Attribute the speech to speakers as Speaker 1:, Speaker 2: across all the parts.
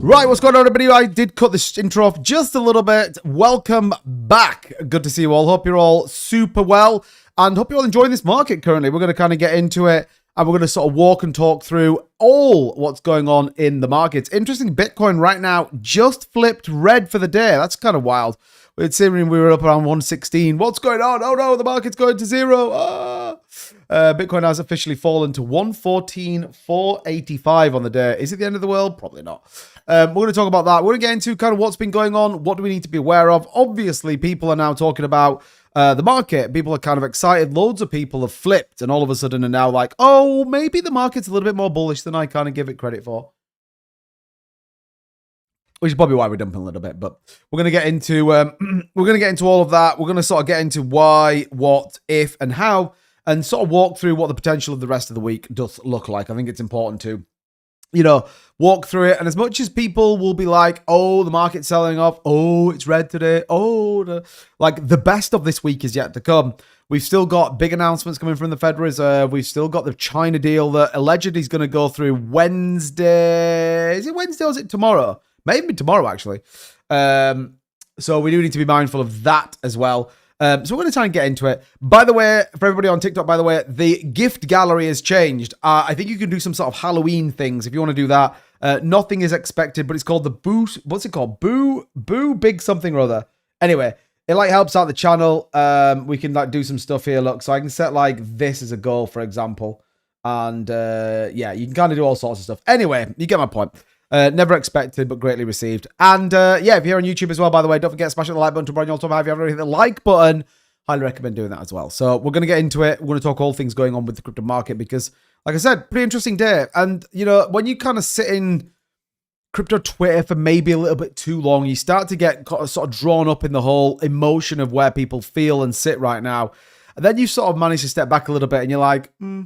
Speaker 1: Right, what's going on, everybody? I did cut this intro off just a little bit. Welcome back. Good to see you all. Hope you're all super well and hope you're all enjoying this market currently. We're going to kind of get into it and we're going to sort of walk and talk through all what's going on in the markets. Interesting, Bitcoin right now just flipped red for the day. That's kind of wild. It's seeming we were up around 116. What's going on? Oh no, the market's going to zero. Bitcoin has officially fallen to 114,485 on the day. Is it the end of the world? Probably not. We're going to talk about that. We're going to get into kind of what's been going on. What do we need to be aware of? Obviously, people are now talking about the market. People are kind of excited. Loads of people have flipped and all of a sudden are now like, oh, maybe the market's a little bit more bullish than I kind of give it credit for. Which is probably why we're dumping a little bit, but we're going to get into all of that. We're going to sort of get into why, what, if, and how, and sort of walk through what the potential of the rest of the week does look like. I think it's important to, you know, walk through it. And as much as people will be like, oh, the market's selling off. Oh, it's red today. Oh, like the best of this week is yet to come. We've still got big announcements coming from the Federal Reserve. We've still got the China deal that allegedly is going to go through Wednesday. Is it Wednesday or is it tomorrow? Maybe tomorrow, actually. So we do need to be mindful of that as well. So we're going to try and get into it. By the way, for everybody on TikTok, by the way, the gift gallery has changed. I think you can do some sort of Halloween things if you want to do that. Nothing is expected, but it's called the Boo. What's it called? Boo Big something or other. Anyway, it like helps out the channel. We can like do some stuff here. Look, so I can set like this as a goal, for example. And yeah, you can kind of do all sorts of stuff. Anyway, you get my point. Never expected, but greatly received. And yeah, if you're on YouTube as well, by the way, don't forget to smash the like button to bring you all time. If you haven't hit the like button, highly recommend doing that as well. So we're going to get into it. We're going to talk all things going on with the crypto market because, like I said, pretty interesting day. And, you know, when you kind of sit in crypto Twitter for maybe a little bit too long, you start to get sort of drawn up in the whole emotion of where people feel and sit right now. And then you sort of manage to step back a little bit and you're like, I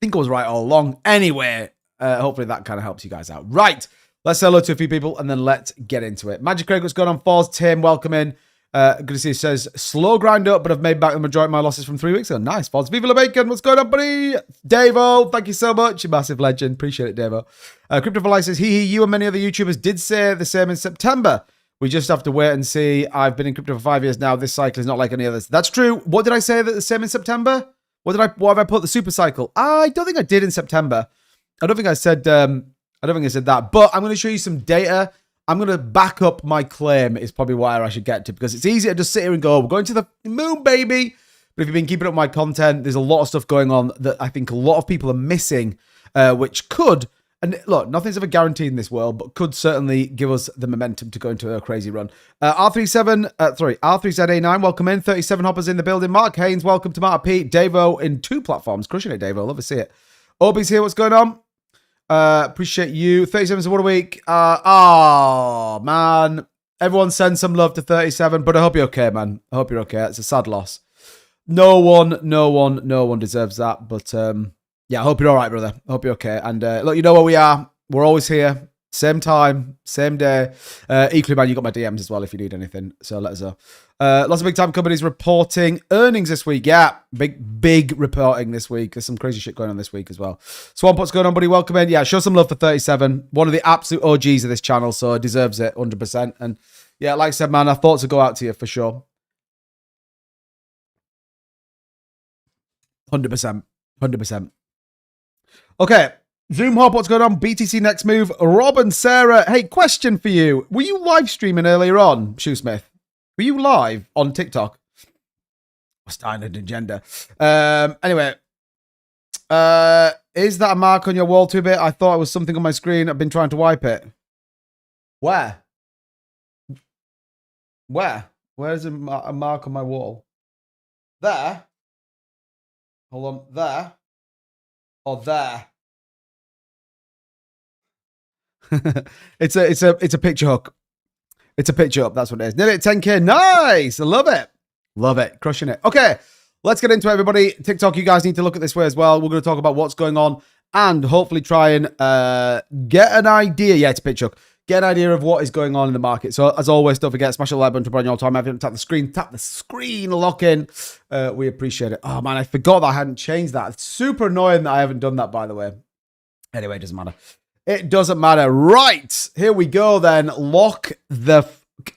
Speaker 1: think I was right all along. Anyway. Hopefully that kind of helps you guys out. Right. Let's say hello to a few people and then let's get into it. Magic Craig, what's going on? Falls, Tim, welcome in. Good to see you. Says, slow grind up, but I've made back the majority of my losses from 3 weeks ago. Nice. Falls. Viva la Bacon. What's going on, buddy? Davo, thank you so much. You massive legend. Appreciate it, Davo. Crypto for Life says, you and many other YouTubers did say the same in September. We just have to wait and see. I've been in crypto for 5 years now. This cycle is not like any others. That's true. What did I say that the same in September? What have I put the super cycle? I don't think I did in September. I don't think I said that, but I'm going to show you some data. I'm going to back up my claim is probably where I should get to because it's easier to just sit here and go, we're going to the moon, baby. But if you've been keeping up my content, there's a lot of stuff going on that I think a lot of people are missing, which could, and look, nothing's ever guaranteed in this world, but could certainly give us the momentum to go into a crazy run. R3ZA9, welcome in. 37 hoppers in the building. Mark Haynes, welcome to Marta P. Davo in 2 platforms. Crushing it, Davo. Love to see it. Obi's here. What's going on? Appreciate you. 37 is what a week. Oh, man. Everyone send some love to 37, but I hope you're okay, man. I hope you're okay. It's a sad loss. No one deserves that. But yeah, I hope you're all right, brother. I hope you're okay. And look, you know where we are. We're always here. Same time, same day. Equally, man, you got my DMs as well if you need anything. So let us know. Lots of big time companies reporting earnings this week. Yeah, big reporting this week. There's some crazy shit going on this week as well. Swamp, what's going on, buddy? Welcome in. Yeah, show some love for 37. One of the absolute OGs of this channel, so deserves it 100%. And yeah, like I said, man, our thoughts will go out to you for sure. 100%. Okay. Zoom Hop, what's going on? BTC next move. Rob and Sarah. Hey, question for you. Were you live streaming earlier on, Shoesmith? Were you live on TikTok? Standard agenda. Anyway. Is that a mark on your wall too bit? I thought it was something on my screen. I've been trying to wipe it. Where? Where is a mark on my wall? There? Hold on. There? Or there? It's a picture hook. It's a picture up. That's what it is. Nearly at 10K. Nice. I love it. Love it. Crushing it. Okay. Let's get into it, everybody. TikTok, you guys need to look at this way as well. We're going to talk about what's going on and hopefully try and get an idea. Yeah, it's a picture hook. Get an idea of what is going on in the market. So as always, don't forget, smash the like button to bring you all time. If you haven't tapped the screen, lock in. We appreciate it. Oh man, I forgot that I hadn't changed that. It's super annoying that I haven't done that, by the way. Anyway, it doesn't matter. It doesn't matter. Right, here we go then. Lock the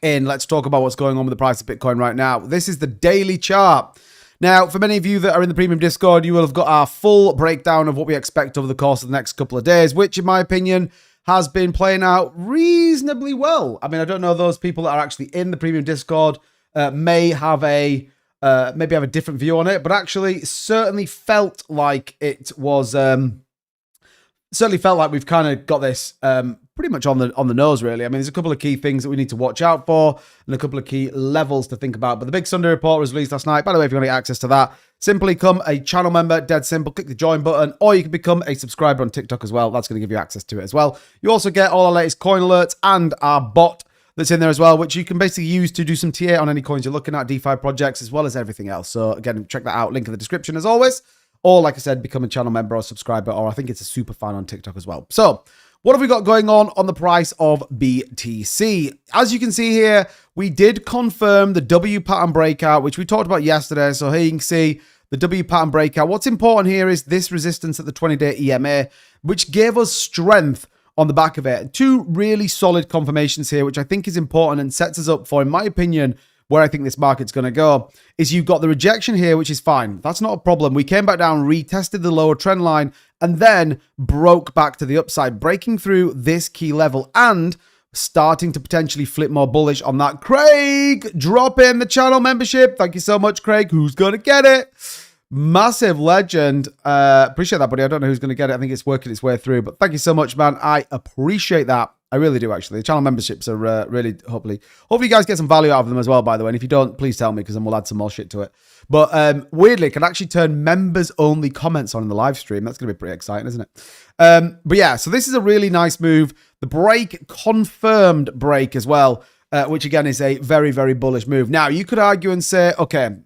Speaker 1: in. Let's talk about what's going on with the price of Bitcoin right now. This is the daily chart. Now, for many of you that are in the premium Discord, you will have got our full breakdown of what we expect over the course of the next couple of days, which in my opinion has been playing out reasonably well. I mean, I don't know, those people that are actually in the premium Discord may have a different view on it, but actually certainly felt like it was certainly felt like we've kind of got this pretty much on the nose, really. I mean, there's a couple of key things that we need to watch out for and a couple of key levels to think about. But the big Sunday report was released last night. By the way, if you want to get access to that, simply become a channel member, dead simple. Click the join button, or you can become a subscriber on TikTok as well. That's going to give you access to it as well. You also get all our latest coin alerts and our bot that's in there as well, which you can basically use to do some TA on any coins you're looking at, DeFi projects, as well as everything else. So again, check that out. Link in the description as always. Or like I said, become a channel member or subscriber, or I think it's a super fan on TikTok as well. So what have we got going on the price of BTC? As you can see here, we did confirm the W pattern breakout, which we talked about yesterday. So here you can see the W pattern breakout. What's important here is this resistance at the 20-day EMA, which gave us strength on the back of it. Two really solid confirmations here, which I think is important and sets us up for, in my opinion, where I think this market's going to go, is you've got the rejection here, which is fine. That's not a problem. We came back down, retested the lower trend line, and then broke back to the upside, breaking through this key level and starting to potentially flip more bullish on that. Craig, drop in the channel membership. Thank you so much, Craig. Who's going to get it? Massive legend. Appreciate that, buddy. I don't know who's going to get it. I think it's working its way through, but thank you so much, man. I appreciate that. I really do, actually. The channel memberships are really, hopefully you guys get some value out of them as well, by the way. And if you don't, please tell me, because then we'll add some more shit to it. But weirdly, it can actually turn members-only comments on in the live stream. That's going to be pretty exciting, isn't it? But yeah, so this is a really nice move. The break, confirmed break as well, which again is a very, very bullish move. Now, you could argue and say, okay,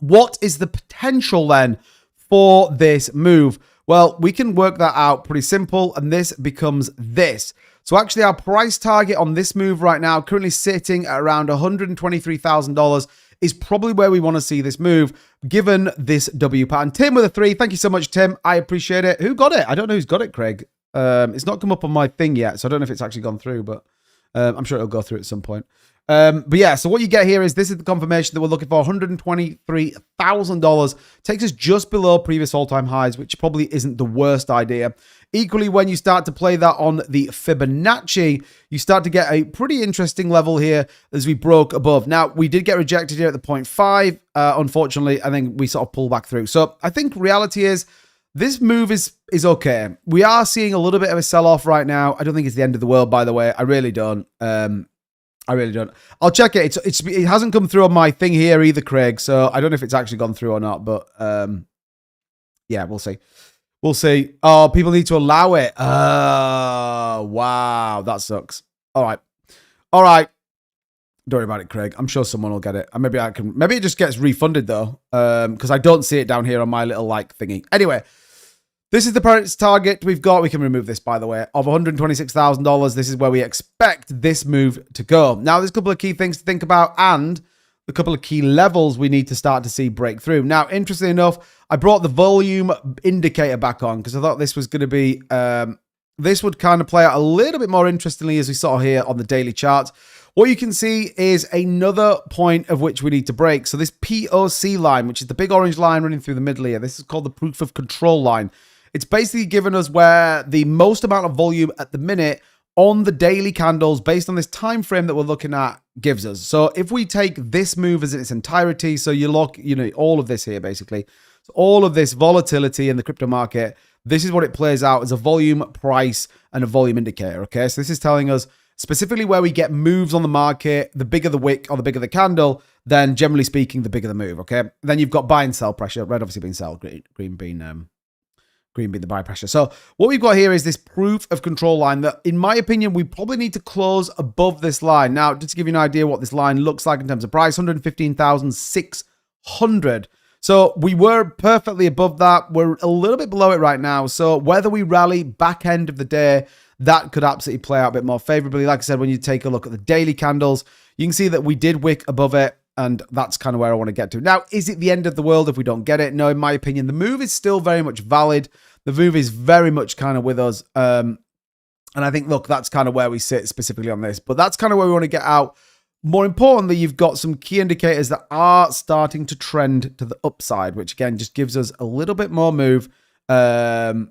Speaker 1: what is the potential then for this move? Well, we can work that out pretty simple, and this becomes this. So actually, our price target on this move right now, currently sitting at around $123,000, is probably where we want to see this move, given this W pattern. Tim with a 3. Thank you so much, Tim. I appreciate it. Who got it? I don't know who's got it, Craig. It's not come up on my thing yet, so I don't know if it's actually gone through, but I'm sure it'll go through at some point. But yeah, so what you get here is this is the confirmation that we're looking for. $123,000 takes us just below previous all-time highs, which probably isn't the worst idea. Equally, when you start to play that on the Fibonacci, you start to get a pretty interesting level here as we broke above. Now, we did get rejected here at the 0.5, unfortunately, and then we sort of pull back through. So I think reality is this move is okay. We are seeing a little bit of a sell-off right now. I don't think it's the end of the world, by the way. I really don't. I really don't. I'll check it. It hasn't come through on my thing here either, Craig. So I don't know if it's actually gone through or not. But yeah, we'll see. We'll see. Oh, people need to allow it. Oh, wow. That sucks. All right. All right. Don't worry about it, Craig. I'm sure someone will get it. Maybe I can. Maybe it just gets refunded though, because I don't see it down here on my little like thingy. Anyway. This is the price target we've got. We can remove this, by the way, of $126,000. This is where we expect this move to go. Now, there's a couple of key things to think about and a couple of key levels we need to start to see break through. Now, interestingly enough, I brought the volume indicator back on because I thought this was going to be, this would kind of play out a little bit more interestingly as we saw here on the daily chart. What you can see is another point of which we need to break. So this POC line, which is the big orange line running through the middle here, this is called the proof of control line. It's basically given us where the most amount of volume at the minute on the daily candles based on this time frame that we're looking at gives us. So if we take this move as its entirety, so you look, all of this here basically, so all of this volatility in the crypto market, this is what it plays out as a volume, price, and a volume indicator. Okay, so this is telling us specifically where we get moves on the market, the bigger the wick or the bigger the candle, then generally speaking, the bigger the move. Okay, then you've got buy and sell pressure. Red obviously being sell, green being the buy pressure. So what we've got here is this proof of control line that, in my opinion, we probably need to close above this line. Now, just to give you an idea what this line looks like in terms of price, 115,600. So we were perfectly above that. We're a little bit below it right now. So whether we rally back end of the day, that could absolutely play out a bit more favorably. Like I said, when you take a look at the daily candles, you can see that we did wick above it. And that's kind of where I want to get to. Now, is it the end of the world if we don't get it? No, in my opinion, the move is still very much valid. The move is very much kind of with us. And I think, look, that's kind of where we sit specifically on this. But that's kind of where we want to get out. More importantly, you've got some key indicators that are starting to trend to the upside, which again just gives us a little bit more move. Yeah,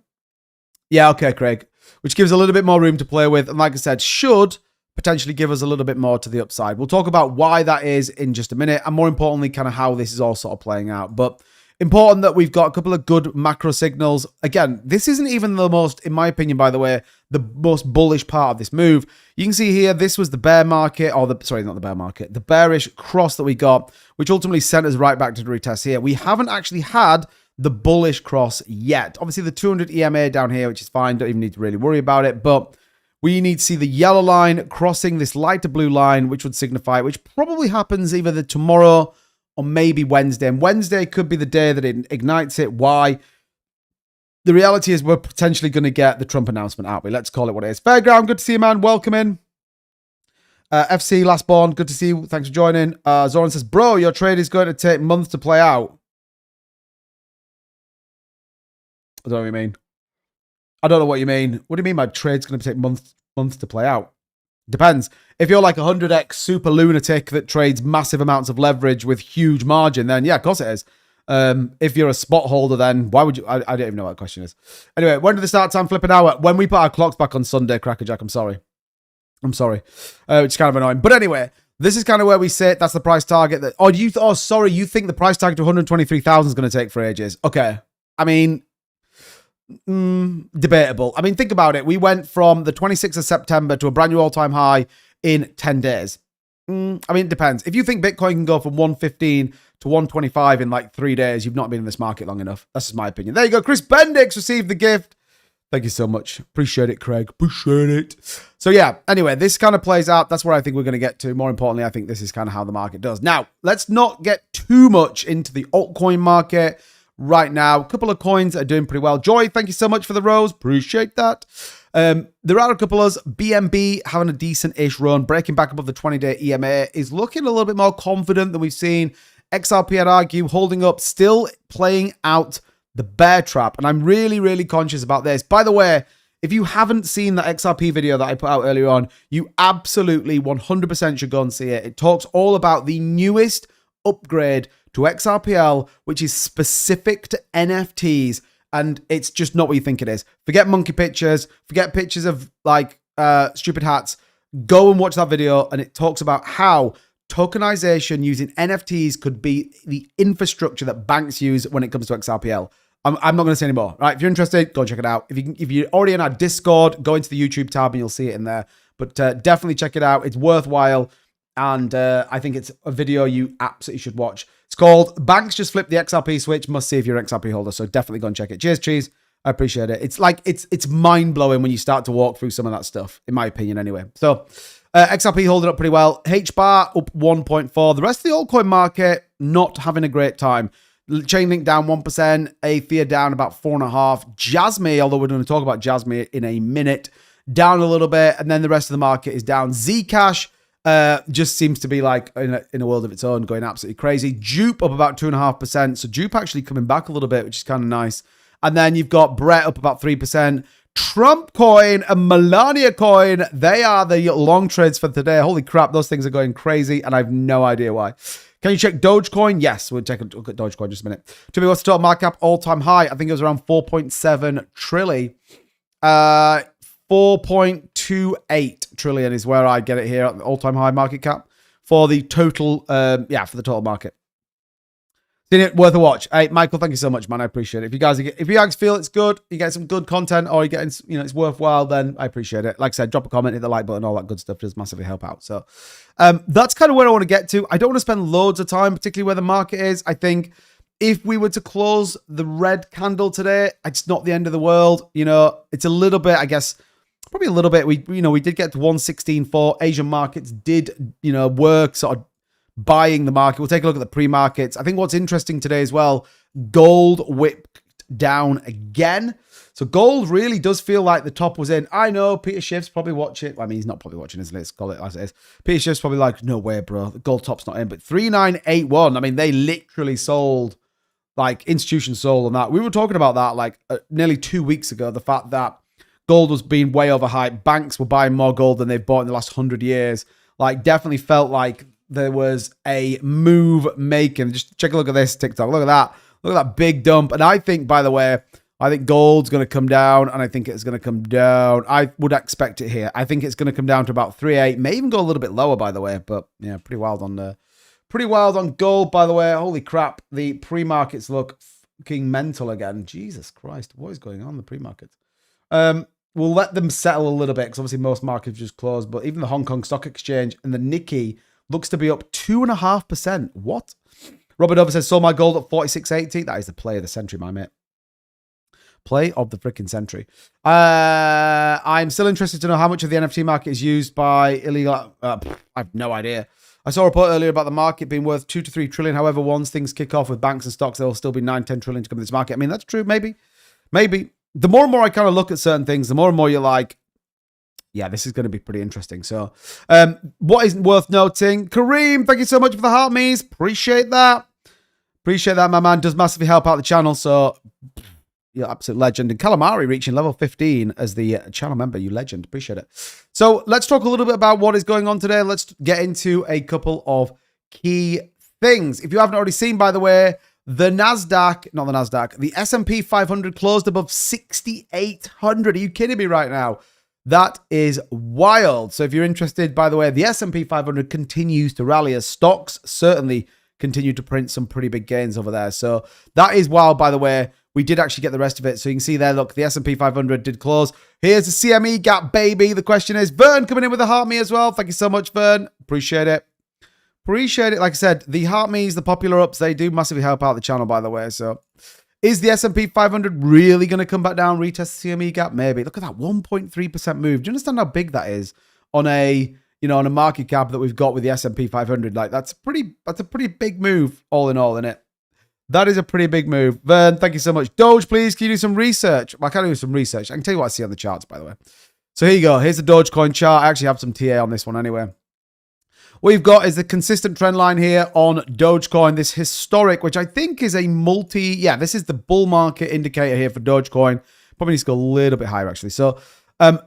Speaker 1: okay, Craig. Which gives a little bit more room to play with. And like I said, should potentially give us a little bit more to the upside. We'll talk about why that is in just a minute. And more importantly, kind of how this is all sort of playing out. But important that we've got a couple of good macro signals. Again, this isn't even the most, in my opinion, by the way, the most bullish part of this move. You can see here, this was the bear market, or sorry, not the bear market, the bearish cross that we got, which ultimately sent us right back to the retest here. We haven't actually had the bullish cross yet. Obviously, the 200 EMA down here, which is fine. Don't even need to really worry about it. But we need to see the yellow line crossing this lighter blue line, which would signify, which probably happens either tomorrow or maybe Wednesday. And Wednesday could be the day that it ignites it. Why? The reality is we're potentially going to get the Trump announcement, aren't we? Let's call it what it is. Fairground, good to see you, man. Welcome in. FC Lastborn, good to see you. Thanks for joining. Zoran says, bro, your trade is going to take months to play out. I don't know what you mean. I don't know what you mean. What do you mean my trade's going to take months to play out? Depends. If you're like a 100x super lunatic that trades massive amounts of leverage with huge margin, then yeah, of course it is. If you're a spot holder, then why would you? I don't even know what the question is. Anyway, when did the start time flip an hour? When we put our clocks back on Sunday, Crackerjack. I'm sorry. Which is kind of annoying. But anyway, this is kind of where we sit. That's the price target. That sorry, you think the price target to 123,000 is going to take for ages? Okay. I mean, debatable. I mean, think about it. We went from the 26th of September to a brand new all-time high in 10 days. I mean, it depends. If you think Bitcoin can go from 115 to 125 in like 3 days, you've not been in this market long enough. That's just my opinion. There you go. Chris Bendix received the gift. Thank you so much. Appreciate it, Craig. Appreciate it. So yeah, anyway, this kind of plays out. That's where I think we're going to get to. More importantly, I think this is kind of how the market does. Now, let's not get too much into the altcoin market right now. A couple of coins are doing pretty well. Joy, thank you so much for the rose. Appreciate that. There are a couple of BNB having a decent-ish run, breaking back above the 20-day EMA, is looking a little bit more confident than we've seen. XRP, I'd argue, holding up, still playing out the bear trap. And I'm really, really conscious about this. By the way, if you haven't seen that XRP video that I put out earlier on, you absolutely 100% should go and see it. It talks all about the newest upgrade to XRPL, which is specific to NFTs. And it's just not what you think it is. Forget monkey pictures. Forget pictures of like stupid hats. Go and watch that video. And it talks about how tokenization using NFTs could be the infrastructure that banks use when it comes to XRPL. I'm not going to say any more. Right? If you're interested, go and check it out. If you're already in our Discord, go into the YouTube tab and you'll see it in there. But definitely check it out. It's worthwhile. And I think it's a video you absolutely should watch. It's called Banks Just Flip the XRP Switch. Must see if you're an XRP holder. So definitely go and check it. Cheers, cheese. I appreciate it. It's like, it's mind-blowing when you start to walk through some of that stuff, in my opinion anyway. So XRP holding up pretty well. HBAR up 1.4. The rest of the altcoin market not having a great time. Chainlink down 1%. Aethia down about 4.5%. Jasmy, although we're going to talk about Jasmy in a minute, down a little bit. And then the rest of the market is down. Zcash just seems to be like in a world of its own, going absolutely crazy. Jupe up about 2.5%. So Jupe actually coming back a little bit, which is kind of nice. And then you've got Brett up about 3%. Trump coin and Melania coin, they are the long trades for today. Holy crap, those things are going crazy, and I have no idea why. Can you check Dogecoin? Yes, we'll take a look at Dogecoin in just a minute. To me, what's the total market cap all-time high? I think it was around 4.7 trillion. 4.28 trillion is where I get it here at the all-time high market cap for the total, for the total market. Seen it, worth a watch. Hey, Michael, thank you so much, man. I appreciate it. If you guys feel it's good, you get some good content, or you're getting, it's worthwhile, then I appreciate it. Like I said, drop a comment, hit the like button, all that good stuff does massively help out. So that's kind of where I want to get to. I don't want to spend loads of time, particularly where the market is. I think if we were to close the red candle today, it's not the end of the world. It's a little bit, I guess, probably a little bit. We did get to 116.4. Asian markets did, work sort of buying the market. We'll take a look at the pre-markets. I think what's interesting today as well, gold whipped down again. So gold really does feel like the top was in. I know Peter Schiff's probably watching. I mean, he's not probably watching, isn't it? Let's call it as it is. Peter Schiff's probably like, no way, bro. The gold top's not in. But 3981, I mean, they literally sold, like institutions sold on that. We were talking about that like nearly 2 weeks ago, the fact that Gold was being way overhyped. Banks were buying more gold than they've bought in the last 100 years. Like, definitely felt like there was a move making. Just take a look at this TikTok. Look at that. Look at that big dump. And I think, by the way, I think gold's going to come down, and I think it's going to come down. I would expect it here. I think it's going to come down to about 3.8. May even go a little bit lower, by the way. But yeah, pretty wild on gold, by the way. Holy crap. The pre-markets look fucking mental again. Jesus Christ. What is going on in the pre-markets? We'll let them settle a little bit because obviously most markets just closed. But even the Hong Kong Stock Exchange and the Nikkei looks to be up 2.5%. What? Robert Over says, sold my gold at 46.80. That is the play of the century, my mate. Play of the freaking century. I'm still interested to know how much of the NFT market is used by illegal... I have no idea. I saw a report earlier about the market being worth 2 to 3 trillion. However, once things kick off with banks and stocks, there will still be 9-10 trillion to come to this market. I mean, that's true. Maybe. The more and more I kind of look at certain things, the more and more you're like, yeah, this is going to be pretty interesting. So, what isn't worth noting? Kareem, thank you so much for the heart me's. Appreciate that. Appreciate that, my man. Does massively help out the channel. So, you're absolute legend. And Calamari reaching level 15 as the channel member. You legend. Appreciate it. So let's talk a little bit about what is going on today. Let's get into a couple of key things. If you haven't already seen, by the way, the S&P 500 closed above 6,800. Are you kidding me right now? That is wild. So if you're interested, by the way, the S&P 500 continues to rally as stocks certainly continue to print some pretty big gains over there. So that is wild, by the way. We did actually get the rest of it. So you can see there, look, the S&P 500 did close. Here's the CME gap, baby. The question is, Vern coming in with a heart me as well. Thank you so much, Vern. Appreciate it. Appreciate it. Like I said, the heart me's, the popular ups, they do massively help out the channel, by the way. So is the S&P 500 really going to come back down, retest the CME gap? Maybe. Look at that 1.3% move. Do you understand how big that is on a, on a market cap that we've got with the S&P 500? Like, that's a pretty big move all in all, isn't it? That is a pretty big move. Vern, thank you so much. Doge, please, can you do some research? Well, I can do some research. I can tell you what I see on the charts, by the way. So here you go. Here's the Dogecoin chart. I actually have some TA on this one anyway. What you've got is the consistent trend line here on Dogecoin, this historic, which I think is a this is the bull market indicator here for Dogecoin. Probably needs to go a little bit higher, actually. So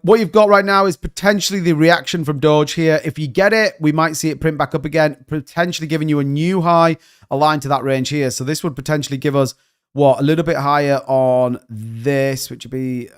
Speaker 1: what you've got right now is potentially the reaction from Doge here. If you get it, we might see it print back up again, potentially giving you a new high aligned to that range here. So this would potentially give us, a little bit higher on this, which would be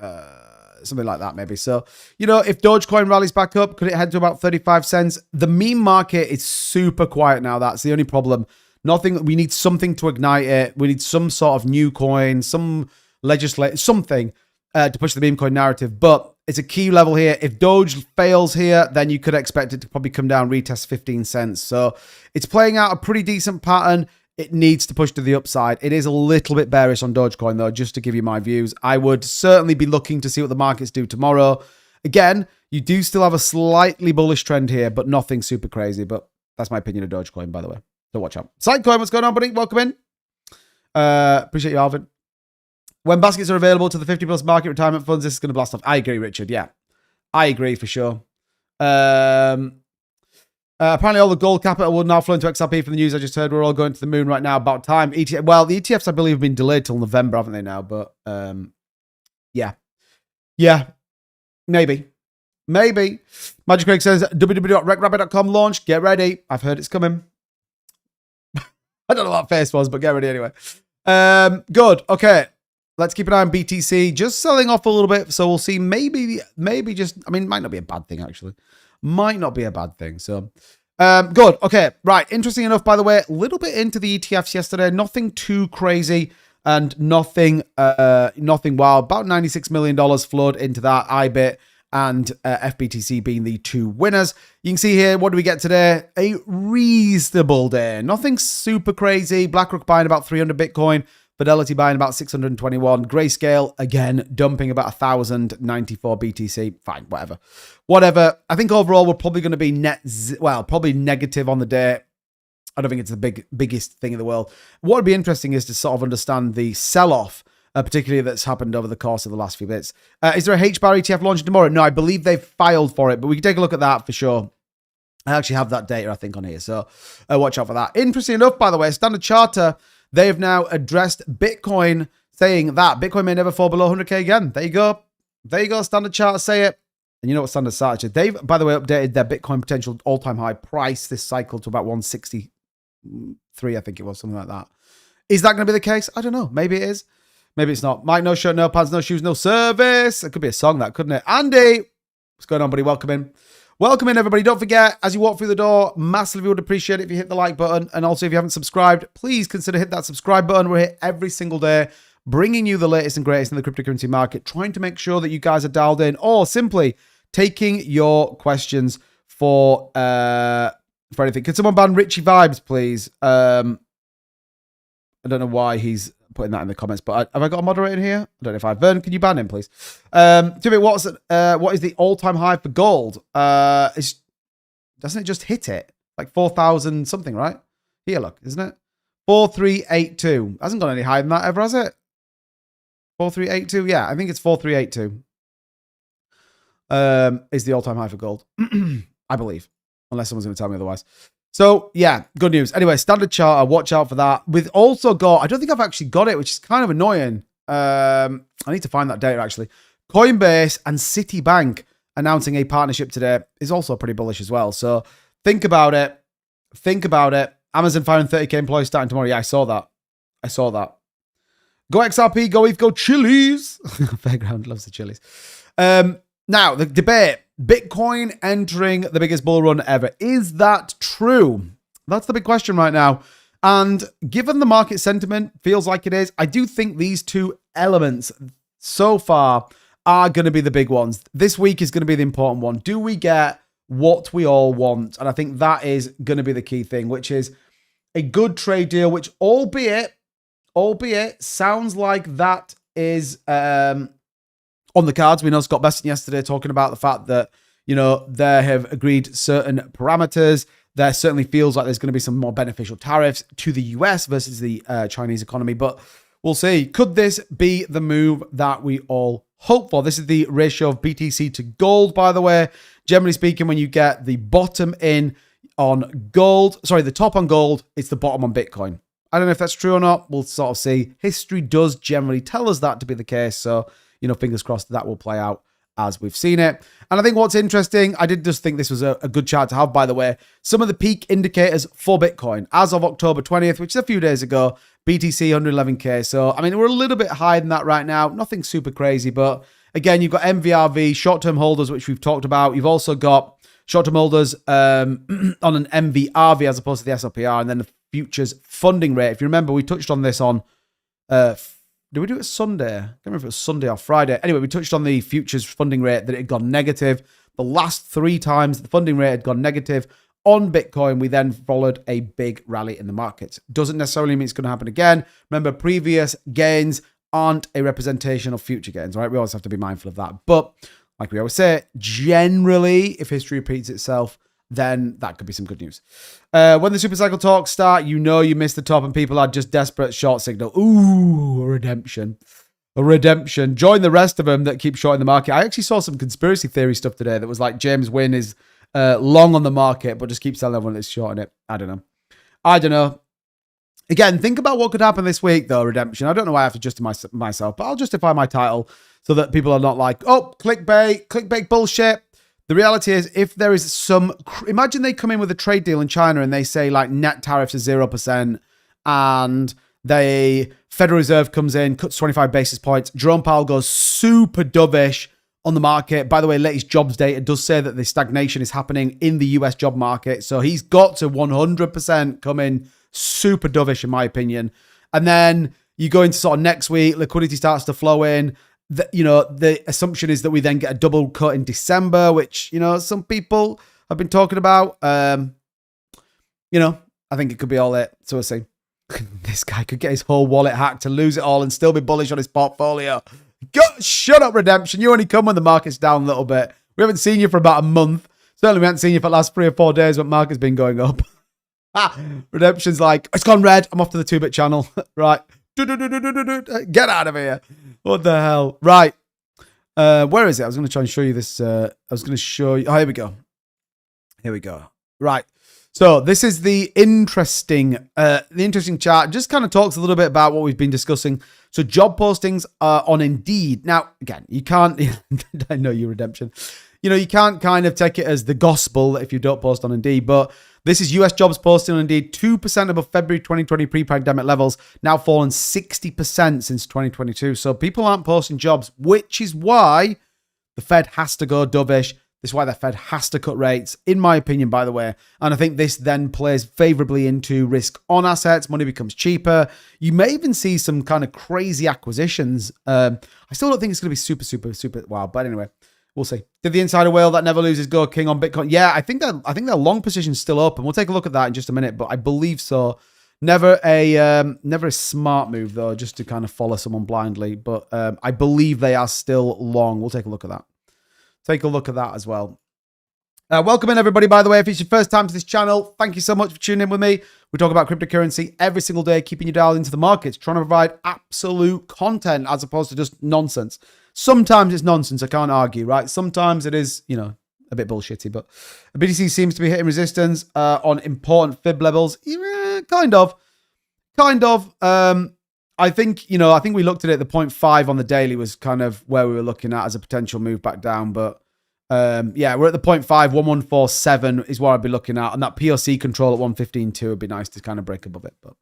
Speaker 1: something like that maybe. So, if Dogecoin rallies back up, could it head to about 35 cents? The meme market is super quiet now. That's the only problem. We need something to ignite it. We need some sort of new coin, some legislation, something to push the meme coin narrative. But it's a key level here. If Doge fails here, then you could expect it to probably come down, retest 15 cents. So it's playing out a pretty decent pattern. It needs to push to the upside. It is a little bit bearish on Dogecoin, though, just to give you my views. I would certainly be looking to see what the markets do tomorrow. Again, you do still have a slightly bullish trend here, but nothing super crazy. But that's my opinion of Dogecoin, by the way. So watch out. Sidecoin, what's going on, buddy? Welcome in. Appreciate you, Alvin. When baskets are available to the 50+ market retirement funds, this is going to blast off. I agree, Richard. Yeah, I agree for sure. Apparently, all the gold capital will now flow into XRP from the news I just heard. We're all going to the moon right now. About time. Well, the ETFs, I believe, have been delayed till November, haven't they now? But yeah. Maybe. Magic Craig says, www.rekrabbit.com launch. Get ready. I've heard it's coming. I don't know what face was, but get ready anyway. Good. Okay. Let's keep an eye on BTC. Just selling off a little bit. So we'll see. Maybe just, might not be a bad thing, actually. Might not be a bad thing. So, good. Okay. Right. Interesting enough, by the way, a little bit into the ETFs yesterday. Nothing too crazy and nothing wild. About $96 million flowed into that. IBIT and FBTC being the two winners. You can see here, what do we get today? A reasonable day. Nothing super crazy. BlackRock buying about 300 Bitcoin. Fidelity buying about 621. Grayscale, again, dumping about 1,094 BTC. Fine, whatever. I think overall we're probably going to be probably negative on the day. I don't think it's the biggest thing in the world. What would be interesting is to sort of understand the sell-off, particularly that's happened over the course of the last few bits. Is there a H-bar ETF launching tomorrow? No, I believe they've filed for it, but we can take a look at that for sure. I actually have that data, I think, on here, so watch out for that. Interesting enough, by the way, Standard Charter, they have now addressed Bitcoin, saying that Bitcoin may never fall below 100K again. There you go. There you go. Standard Charter say it. And you know what Standard Charter said? They've, by the way, updated their Bitcoin potential all-time high price this cycle to about 163, I think it was, something like that. Is that going to be the case? I don't know. Maybe it is. Maybe it's not. Mike, no shirt, no pants, no shoes, no service. It could be a song, that, couldn't it? Andy, what's going on, buddy? Welcome in. Welcome in, everybody. Don't forget, as you walk through the door, massively would appreciate it if you hit the like button. And also, if you haven't subscribed, please consider hit that subscribe button. We're here every single day, bringing you the latest and greatest in the cryptocurrency market, trying to make sure that you guys are dialed in, or simply taking your questions for anything. Could someone ban Richie Vibes, please? I don't know why he's putting that in the comments, but have I got a moderator here? I don't know if I have. Vern, can you ban him, please? Timmy, what is the all-time high for gold? Doesn't it just hit it? Like 4,000 something, right? Here, look, isn't it? 4382. Hasn't gone any higher than that ever, has it? 4382? Yeah, I think it's 4382. Is the all-time high for gold. I believe. Unless someone's going to tell me otherwise. So, yeah, good news. Anyway, Standard Charter, watch out for that. We've also got, I don't think I've actually got it, which is kind of annoying. I need to find that data, actually. Coinbase and Citibank announcing a partnership today is also pretty bullish as well. So, think about it. Think about it. Amazon firing 30k employees starting tomorrow. Yeah, I saw that. I saw that. Go XRP, go ETH, go Chili's. Fairground loves the Chili's. Now, the debate. Bitcoin entering the biggest bull run ever. Is that true? That's the big question right now. And given the market sentiment feels like it is, I do think these two elements so far are going to be the big ones. This week is going to be the important one. Do we get what we all want? And I think that is going to be the key thing, which is a good trade deal, which albeit sounds like that is on the cards. We know Scott Besson yesterday talking about the fact that, you know, they have agreed certain parameters. There certainly feels like there's going to be some more beneficial tariffs to the US versus the Chinese economy, but we'll see. Could this be the move that we all hope for? This is the ratio of BTC to gold, by the way. Generally speaking, when you get the bottom in on gold, sorry, the top on gold, it's the bottom on Bitcoin. I don't know if that's true or not. We'll sort of see. History does generally tell us that to be the case, so you know, fingers crossed that will play out as we've seen it. And I think what's interesting, I did just think this was a good chart to have, by the way. Some of the peak indicators for Bitcoin as of October 20th, which is a few days ago, BTC 111k. So, I mean, we're a little bit higher than that right now. Nothing super crazy, but again, you've got MVRV, short-term holders, which we've talked about. You've also got short-term holders on an MVRV as opposed to the SLPR, and then the futures funding rate. If you remember, we touched on this on did we do it Sunday? I can't remember if it was Sunday or Friday. Anyway, we touched on the futures funding rate, that it had gone negative. The last 3 times the funding rate had gone negative on Bitcoin, we then followed a big rally in the markets. Doesn't necessarily mean it's going to happen again. Remember, previous gains aren't a representation of future gains, right? We always have to be mindful of that. But like we always say, generally, if history repeats itself, then that could be some good news. When the SUPERCYCLE talks start, you know you missed the top and people are just desperate short signal. Ooh, a redemption. A redemption. Join the rest of them that keep shorting the market. I actually saw some conspiracy theory stuff today that was like James Wynn is long on the market, but just keeps telling everyone it's shorting it. I don't know. Again, think about what could happen this week, though, redemption. I don't know why I have to justify myself, but I'll justify my title so that people are not like, oh, clickbait bullshit. The reality is, if there is some, imagine they come in with a trade deal in China and they say like net tariffs are 0% and the Federal Reserve comes in, cuts 25 basis points. Jerome Powell goes super dovish on the market. By the way, latest jobs data does say that the stagnation is happening in the US job market. So he's got to 100% come in super dovish, in my opinion. And then you go into sort of next week, liquidity starts to flow in. The assumption is that we then get a double cut in December, which, you know, some people have been talking about. I think it could be all it. So we'll see. This guy could get his whole wallet hacked to lose it all and still be bullish on his portfolio. Shut up, redemption. You only come when the market's down a little bit. We haven't seen you for about a month. Certainly we haven't seen you for the last 3 or 4 days when market's been going up. Redemption's like, it's gone red. I'm off to the 2-bit channel. Right. Get out of here. What the hell? Right. Where is it? I was going to try and show you this. I was going to show you. Oh, here we go. Right. So this is the interesting chart. Just kind of talks a little bit about what we've been discussing. So job postings on Indeed. Now, again, you can't, I know your redemption. You know, you can't kind of take it as the gospel if you don't post on Indeed, but this is US jobs posting on Indeed, 2% above February 2020 pre-pandemic levels, now fallen 60% since 2022. So people aren't posting jobs, which is why the Fed has to go dovish. This is why the Fed has to cut rates, in my opinion, by the way. And I think this then plays favorably into risk on assets. Money becomes cheaper. You may even see some kind of crazy acquisitions. I still don't think it's going to be super wild. But anyway, we'll see. Did the insider whale that never loses go king on Bitcoin? Yeah, I think their long position's still open. We'll take a look at that in just a minute. But I believe so. Never a smart move, though, just to kind of follow someone blindly. But I believe they are still long. We'll take a look at that. Take a look at that as well. Welcome in, everybody, by the way. If it's your first time to this channel, thank you so much for tuning in with me. We talk about cryptocurrency every single day, keeping you dialed into the markets, trying to provide absolute content as opposed to just nonsense. Sometimes it's nonsense, I can't argue, right? Sometimes it is, you know, a bit bullshitty, but BTC seems to be hitting resistance on important fib levels. Yeah, kind of. I think we looked at it. The 0.5 on the daily was kind of where we were looking at as a potential move back down. But yeah, we're at the 0.5, 1147 is what I'd be looking at. And that POC control at 115.2 would be nice to kind of break above it. But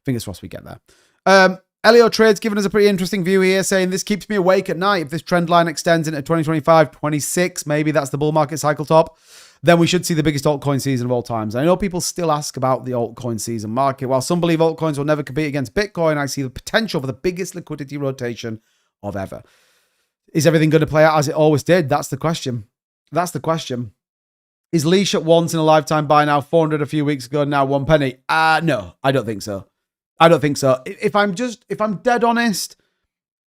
Speaker 1: fingers crossed we get there. Elio Trade's given us a pretty interesting view here, saying this keeps me awake at night. If this trend line extends into 2025, 26, maybe that's the bull market cycle top, then we should see the biggest altcoin season of all times. I know people still ask about the altcoin season market. While some believe altcoins will never compete against Bitcoin, I see the potential for the biggest liquidity rotation of ever. Is everything going to play out as it always did? That's the question. Is leash at once in a lifetime buy now, 400 a few weeks ago, now 1 penny? No, I don't think so. If I'm dead honest,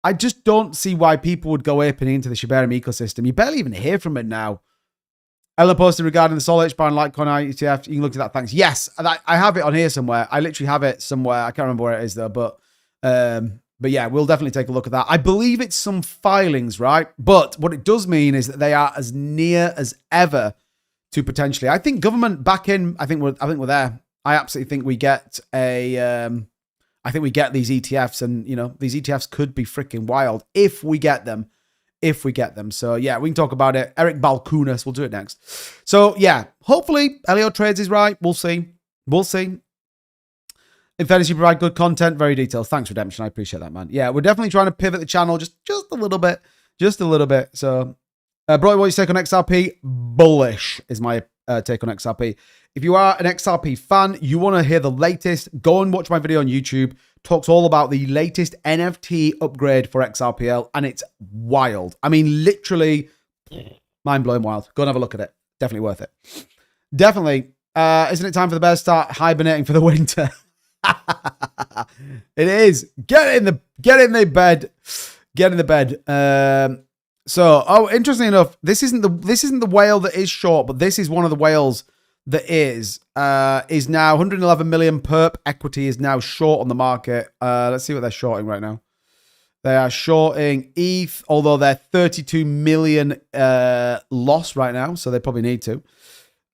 Speaker 1: I just don't see why people would go aping into the Shibarium ecosystem. You barely even hear from it now. Ella posted regarding the Solid buying Litecoin ETF. You can look at that. Thanks. Yes, I have it on here somewhere. I literally have it somewhere. I can't remember where it is though. But yeah, we'll definitely take a look at that. I believe it's some filings, right? But what it does mean is that they are as near as ever to potentially. I think government back in. I think we're there. I absolutely think we get a. I think we get these ETFs, and you know these ETFs could be freaking wild if we get them. So yeah, we can talk about it. Eric Balkunas, we'll do it next. So yeah, hopefully Elio Trades is right. We'll see. In fairness, you provide good content, very detailed. Thanks, Redemption. I appreciate that, man. Yeah, we're definitely trying to pivot the channel just a little bit. So, Broy, what you take on XRP? Bullish is my take on XRP. If you are an XRP fan, you want to hear the latest, go and watch my video on YouTube. Talks all about the latest NFT upgrade for XRPL, and it's wild. I mean, literally mind-blowing wild. Go and have a look at it. Definitely worth it. Definitely. Isn't it time for the bears to start hibernating for the winter? It is. Get in the bed. Get in the bed. So, interestingly enough, this isn't the whale that is short, but this is one of the whales that is now 111 million perp equity is now short on the market. Let's see what they're shorting right now. They are shorting ETH, although they're 32 million loss right now, so they probably need to.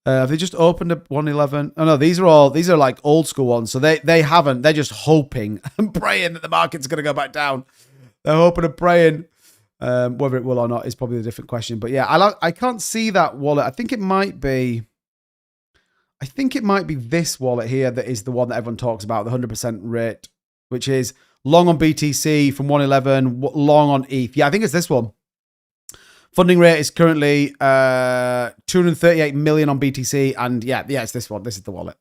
Speaker 1: They just opened up 111. Oh no, these are like old school ones. So they haven't. They're just hoping and praying that the market's going to go back down. They're hoping and praying. Whether it will or not is probably a different question. But yeah, I can't see that wallet. I think it might be this wallet here that is the one that everyone talks about, the 100% rate, which is long on BTC from 111, long on ETH. Yeah, I think it's this one. Funding rate is currently 238 million on BTC. And yeah, it's this one. This is the wallet.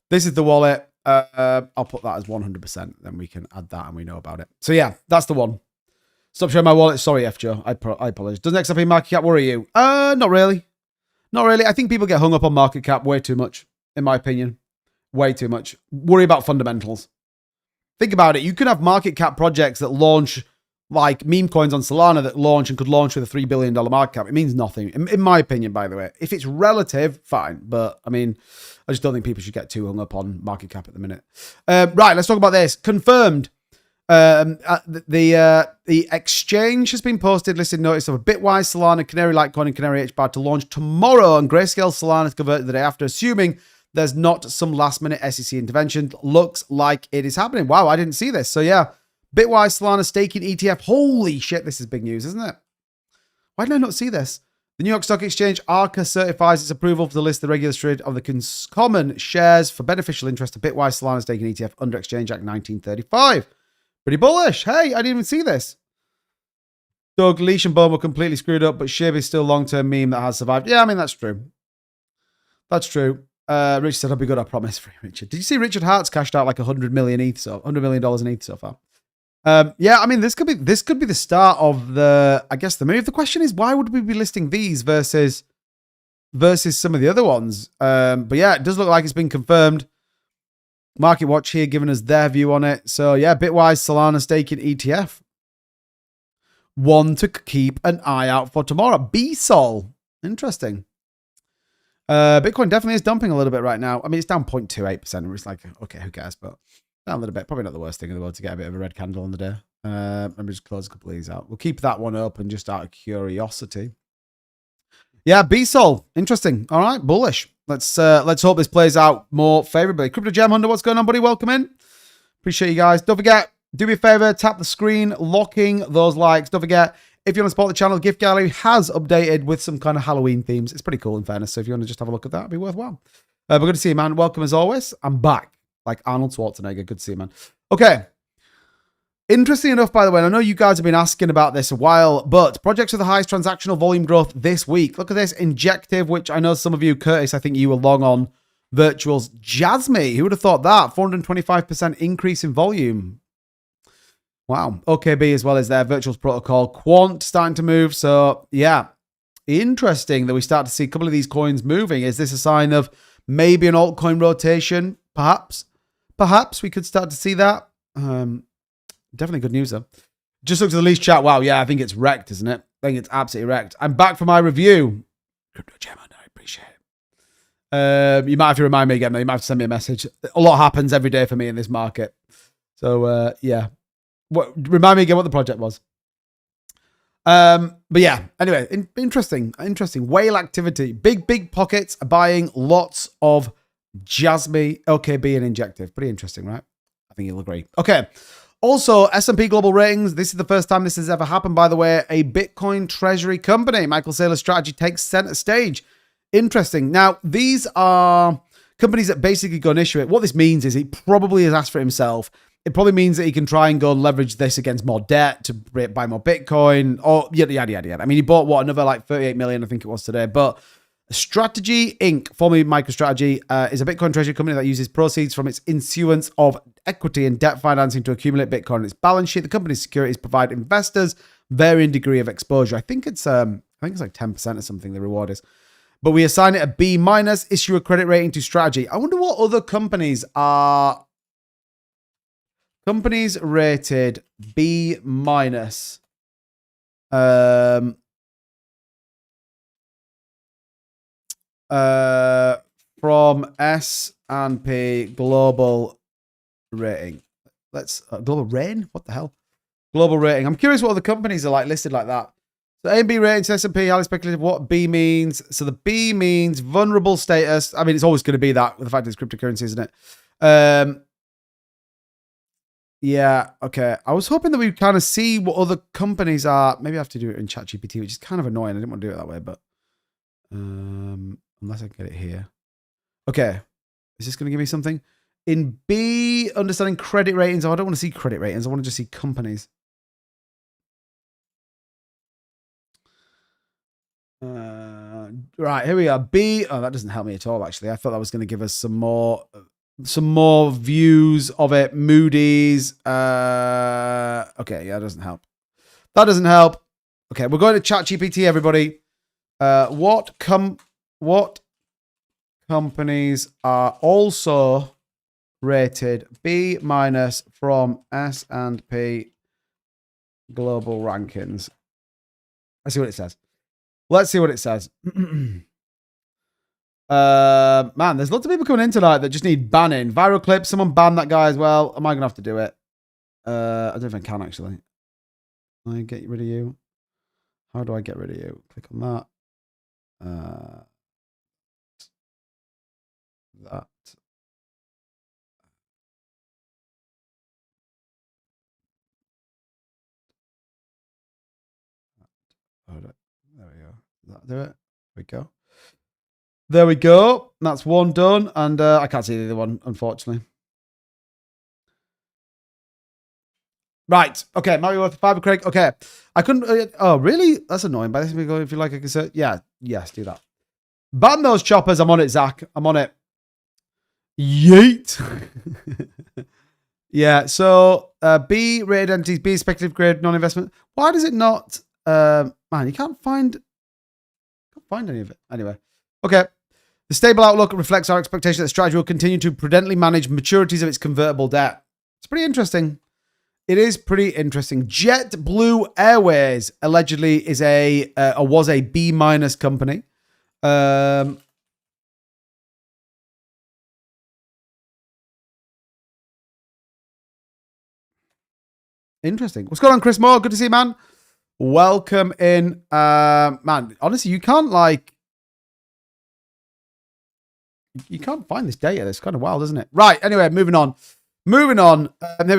Speaker 1: I'll put that as 100%. Then we can add that and we know about it. So yeah, that's the one. Stop showing my wallet. Sorry, F Joe. I apologize. Does XRP market cap worry you? Not really. Not really. I think people get hung up on market cap way too much, in my opinion. Way too much. Worry about fundamentals. Think about it. You can have market cap projects that launch, like meme coins on Solana that launch and could launch with a $3 billion market cap. It means nothing, in my opinion, by the way. If it's relative, fine. But, I mean, I just don't think people should get too hung up on market cap at the minute. Right, let's talk about this. Confirmed. The exchange has been posted listed notice of a Bitwise, Solana, Canary Litecoin, and Canary HBAR to launch tomorrow, and Grayscale Solana is converted the day after, assuming there's not some last minute SEC intervention. Looks like it is happening. Wow, I didn't see this. So yeah, Bitwise Solana staking ETF. Holy shit, this is big news, isn't it? Why did I not see this? The New York Stock Exchange, ARCA, certifies its approval to list the regular trade of the common shares for beneficial interest to Bitwise Solana staking ETF under Exchange Act 1935. Pretty bullish. Hey, I didn't even see this. Doug, Leash and Bone were completely screwed up, but Shib is still a long-term meme that has survived. Yeah, I mean, that's true. That's true. Rich said, I'll be good, I promise. Free Richard. Did you see Richard Hart's cashed out like $100 million ETH, $100 million in ETH so far? Yeah, I mean, this could be the start of the move. The question is, why would we be listing these versus some of the other ones? But yeah, it does look like it's been confirmed. Market Watch here giving us their view on it. So yeah, Bitwise Solana staking ETF. One to keep an eye out for tomorrow. BSOL. Interesting. Bitcoin definitely is dumping a little bit right now. I mean, it's down 0.28%. It's like, okay, who cares? But down a little bit. Probably not the worst thing in the world to get a bit of a red candle on the day. Let me just close a couple of these out. We'll keep that one open just out of curiosity. Yeah, BSOL. Interesting. All right, bullish. Let's hope this plays out more favorably. Crypto Gem Hunter, what's going on, buddy? Welcome in. Appreciate you guys. Don't forget, do me a favor, tap the screen, locking those likes. Don't forget, if you want to support the channel, the gift gallery has updated with some kind of Halloween themes. It's pretty cool, in fairness. So if you want to just have a look at that, it'd be worthwhile. We're good to see you, man. Welcome as always. I'm back, like Arnold Schwarzenegger. Good to see you, man. Okay. Interesting enough, by the way, and I know you guys have been asking about this a while, but projects with the highest transactional volume growth this week. Look at this. Injective, which I know some of you, Curtis, I think you were long on Virtuals. Jasmy, who would have thought that? 425% increase in volume. Wow. OKB as well as their Virtuals protocol. Quant starting to move. So yeah, interesting that we start to see a couple of these coins moving. Is this a sign of maybe an altcoin rotation? Perhaps we could start to see that. Definitely good news though. Just looked at the least chat. Wow, yeah, I think it's wrecked, isn't it? I think it's absolutely wrecked. I'm back for my review. Crypto Gem, I appreciate it. You might have to remind me again, though. You might have to send me a message. A lot happens every day for me in this market. So yeah. Remind me again what the project was. But yeah, anyway, interesting. Whale activity. Big pockets are buying lots of Jasmy, OKB, and Injective. Pretty interesting, right? I think you'll agree. Okay. Also, S&P Global Ratings. This is the first time this has ever happened, by the way. A Bitcoin treasury company. Michael Saylor's strategy takes center stage. Interesting. Now, these are companies that basically go and issue it. What this means is he probably has asked for himself. It probably means that he can try and go and leverage this against more debt to buy more Bitcoin or yada, yada, yada. I mean, he bought, another like 38 million, I think it was today. But Strategy Inc., formerly MicroStrategy, is a Bitcoin treasury company that uses proceeds from its issuance of equity and debt financing to accumulate Bitcoin on its balance sheet. The company's securities provide investors varying degree of exposure. I think it's like 10% or something, the reward is. But we assign it a B-, issue a credit rating to Strategy. I wonder what other companies are... Companies rated B-, from S&P Global Rating. Global Rating? What the hell? Global Rating. I'm curious what other companies are like listed like that. So A and B ratings, S&P, highly speculative. What B means? So the B means vulnerable status. I mean, it's always going to be that with the fact that it's cryptocurrency, isn't it? Yeah, okay. I was hoping that we'd kind of see what other companies are. Maybe I have to do it in ChatGPT, which is kind of annoying. I didn't want to do it that way, but unless I can get it here. Okay. Is this going to give me something? In B, understanding credit ratings. Oh, I don't want to see credit ratings. I want to just see companies. Right, here we are. B. Oh, that doesn't help me at all, actually. I thought that was going to give us some more views of it. Moody's. Okay, yeah, that doesn't help. That doesn't help. Okay, we're going to ChatGPT, everybody. What companies are also rated B- from S&P Global Rankings? Let's see what it says. Let's see what it says. Man, there's lots of people coming in tonight that just need banning. Viral clip, someone ban that guy as well. Am I going to have to do it? I don't know if I can, actually. Can I get rid of you? How do I get rid of you? Click on that. that. Hold it. There we go. That do it. There we go. There we go. That's one done. And I can't see the other one, unfortunately. Right. Okay. Might be worth $5, Craig. Okay. I couldn't. Oh, really? That's annoying. But if you like, I can say, yeah. Yes, do that. Ban those choppers. I'm on it, Zach. I'm on it. Yeet. Yeah. So B rated entities, B speculative grade, non-investment. Why does it not? Man, you can't find any of it. Anyway. Okay. The stable outlook reflects our expectation that the strategy will continue to prudently manage maturities of its convertible debt. It's pretty interesting. It is pretty interesting. JetBlue Airways allegedly is was a B- company. Interesting. What's going on, Chris Moore? Good to see you, man. Welcome in. Man, honestly, you can't find this data. It's kind of wild, isn't it? Right. Anyway, moving on. There we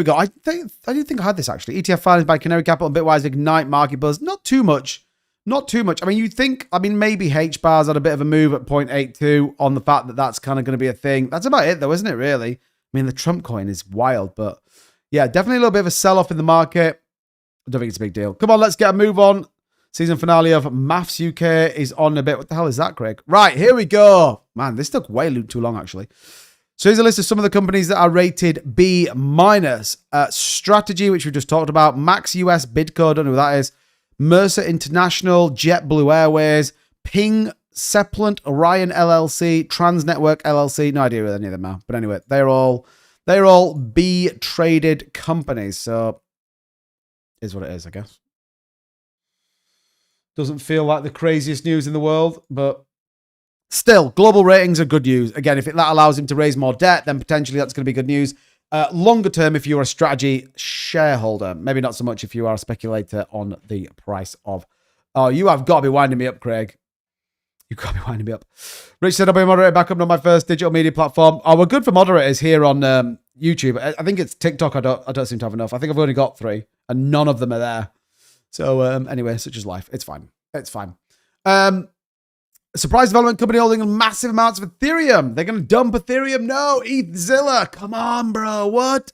Speaker 1: go. I do think I had this actually. ETF finance by Canary Capital and Bitwise Ignite Market Buzz. Not too much. I mean, you'd think, maybe H-bars had a bit of a move at 0.82 on the fact that that's kind of going to be a thing. That's about it though, isn't it, really? I mean, the Trump coin is wild, but yeah, definitely a little bit of a sell-off in the market. I don't think it's a big deal. Come on, let's get a move on. Season finale of Maths UK is on a bit. What the hell is that, Craig? Right, here we go. Man, this took way too long, actually. So here's a list of some of the companies that are rated B-. Strategy, which we just talked about. Max US Bidco, don't know who that is. Mercer International, JetBlue Airways, Ping, Seplant, Orion LLC, Transnetwork LLC. No idea who any of them are. But anyway, they're all B-traded companies. So is what it is, I guess. Doesn't feel like the craziest news in the world, but still, global ratings are good news. Again, if that allows him to raise more debt, then potentially that's going to be good news. Longer term, if you're a strategy shareholder, maybe not so much if you are a speculator on the price of. Oh, you have got to be winding me up, Craig. You've got to be winding me up. Rich said I'll be a moderator back up on my first digital media platform. Oh, we're good for moderators here on YouTube. I think it's TikTok. I don't seem to have enough. I think I've only got 3, and none of them are there. So anyway, such is life. It's fine. Surprise development company holding massive amounts of Ethereum. They're going to dump Ethereum. No, ETHZilla. Come on, bro. What?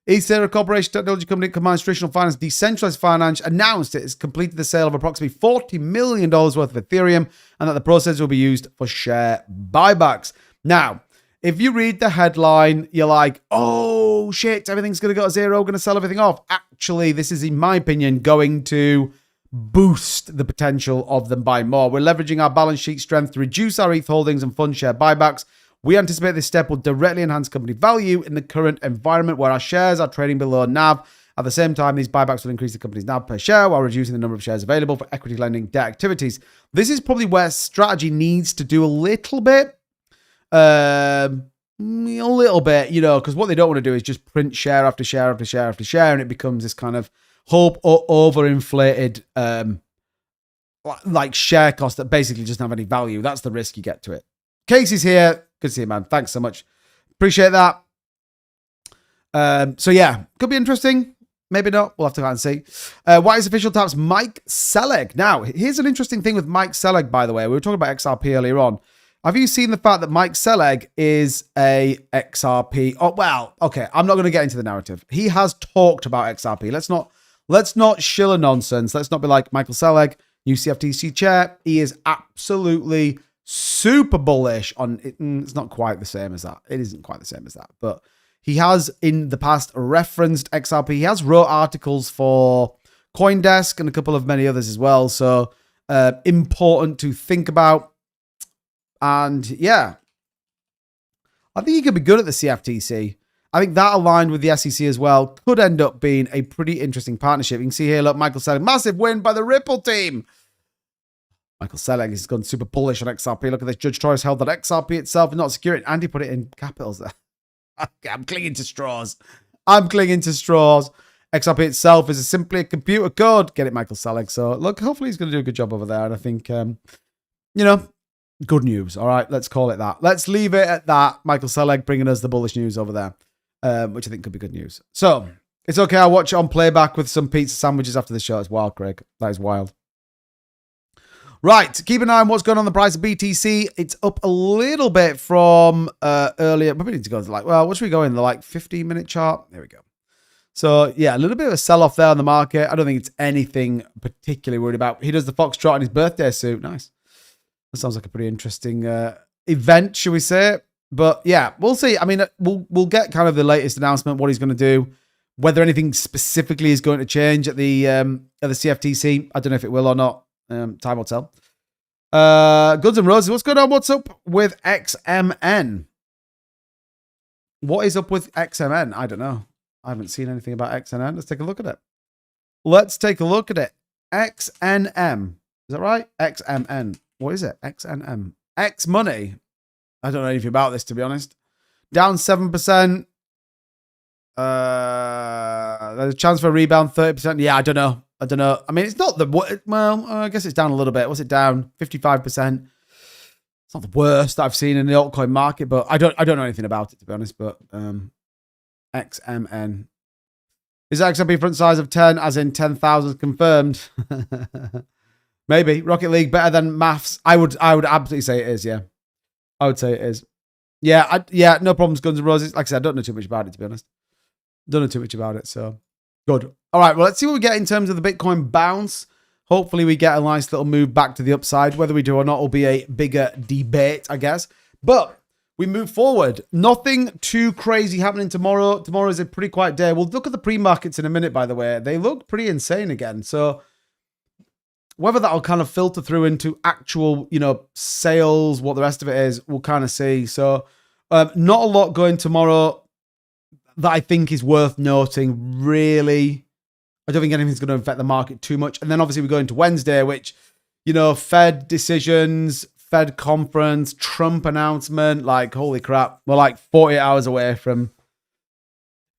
Speaker 1: ETHZilla Corporation, technology company that combines traditional finance, decentralized finance, announced it has completed the sale of approximately $40 million worth of Ethereum and that the process will be used for share buybacks. Now, if you read the headline, you're like, oh, shit, everything's going to go to zero, going to sell everything off. Actually, this is, in my opinion, going to boost the potential of them buying more. We're leveraging our balance sheet strength to reduce our ETH holdings and fund share buybacks. We anticipate this step will directly enhance company value in the current environment where our shares are trading below NAV. At the same time, these buybacks will increase the company's NAV per share while reducing the number of shares available for equity lending debt activities. This is probably where strategy needs to do a little bit. Because what they don't want to do is just print share after share after share after share, and it becomes this kind of overinflated like share cost that basically doesn't have any value. That's the risk you get to it. Casey's here. Good to see you, man. Thanks so much. Appreciate that. So yeah, could be interesting. Maybe not. We'll have to go and see. Wise Official taps Mike Selig. Now, here's an interesting thing with Mike Selig, by the way. We were talking about XRP earlier on. Have you seen the fact that Mike Selig is a XRP? Oh, well, okay. I'm not going to get into the narrative. He has talked about XRP. Let's not shill a nonsense. Let's not be like Michael Selig, new CFTC chair. He is absolutely super bullish on it. It's not quite the same as that. It isn't quite the same as that. But he has in the past referenced XRP. He has wrote articles for CoinDesk and a couple of many others as well. So important to think about. And yeah, I think he could be good at the CFTC. I think that aligned with the SEC as well could end up being a pretty interesting partnership. You can see here, look, Michael Selig, massive win by the Ripple team. Michael Selig has gone super bullish on XRP. Look at this. Judge Torres held that XRP itself is not secure. Andy put it in capitals there. I'm clinging to straws. XRP itself is simply a computer code. Get it, Michael Selig. So look, hopefully he's going to do a good job over there. And I think, Good news. All right, let's call it that. Let's leave it at that. Michael Selig bringing us the bullish news over there, which I think could be good news. So it's okay. I'll watch it on playback with some pizza sandwiches after the show. It's wild, Craig. That is wild. Right, keep an eye on what's going on the price of BTC. It's up a little bit from earlier. Probably need to go to what should we go in? The 15-minute chart? There we go. So, yeah, a little bit of a sell-off there on the market. I don't think it's anything particularly worried about. He does the foxtrot in his birthday suit. Nice. That sounds like a pretty interesting event, should we say? But, yeah, we'll see. I mean, we'll get kind of the latest announcement, what he's going to do. Whether anything specifically is going to change at the CFTC. I don't know if it will or not. Time will tell. Guns N' Roses, what's going on? What's up with XMN? What is up with XMN? I don't know. I haven't seen anything about XMN. Let's take a look at it. XNM. Is that right? XMN. What is it? XNM. X Money. I don't know anything about this, to be honest. Down 7%. There's a chance for a rebound, 30%. Yeah, I don't know. I mean, it's not I guess it's down a little bit. What's it down? 55%. It's not the worst that I've seen in the altcoin market, but I don't know anything about it, to be honest. But XMN. Is XRP front size of 10, as in 10,000 confirmed? Maybe. Rocket League better than maths. I would absolutely say it is, yeah. I would say it is. Yeah, no problems, Guns N' Roses. Like I said, I don't know too much about it, to be honest. Don't know too much about it, so good. All right, well, let's see what we get in terms of the Bitcoin bounce. Hopefully we get a nice little move back to the upside. Whether we do or not will be a bigger debate, I guess. But we move forward. Nothing too crazy happening tomorrow. Tomorrow is a pretty quiet day. We'll look at the pre-markets in a minute, by the way. They look pretty insane again. So whether that'll kind of filter through into actual, sales, what the rest of it is, we'll kind of see. So not a lot going tomorrow that I think is worth noting, really. I don't think anything's going to affect the market too much. And then obviously we go into Wednesday, which, Fed decisions, Fed conference, Trump announcement, holy crap. We're 48 hours away from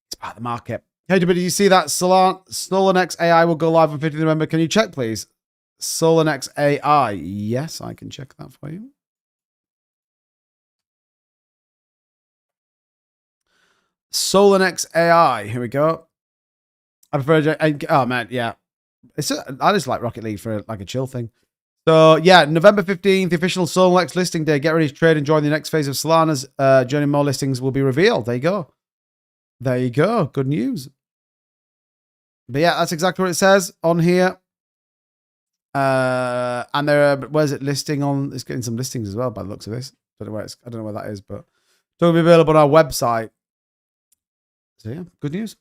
Speaker 1: it's about the market. Hey, did you see that SolarNex AI will go live on 15th November? Can you check, please? SolarNex AI. Yes, I can check that for you. SolarNex AI. Here we go. I prefer. Oh man, yeah. I just like Rocket League for a chill thing. So yeah, November 15th, the official SolarNex listing day. Get ready to trade and join the next phase of Solana's journey. More listings will be revealed. There you go. There you go. Good news. But yeah, that's exactly what it says on here. And where's it listing on? It's getting some listings as well by the looks of this. I don't know where that is, but it'll be available on our website. So yeah, good news.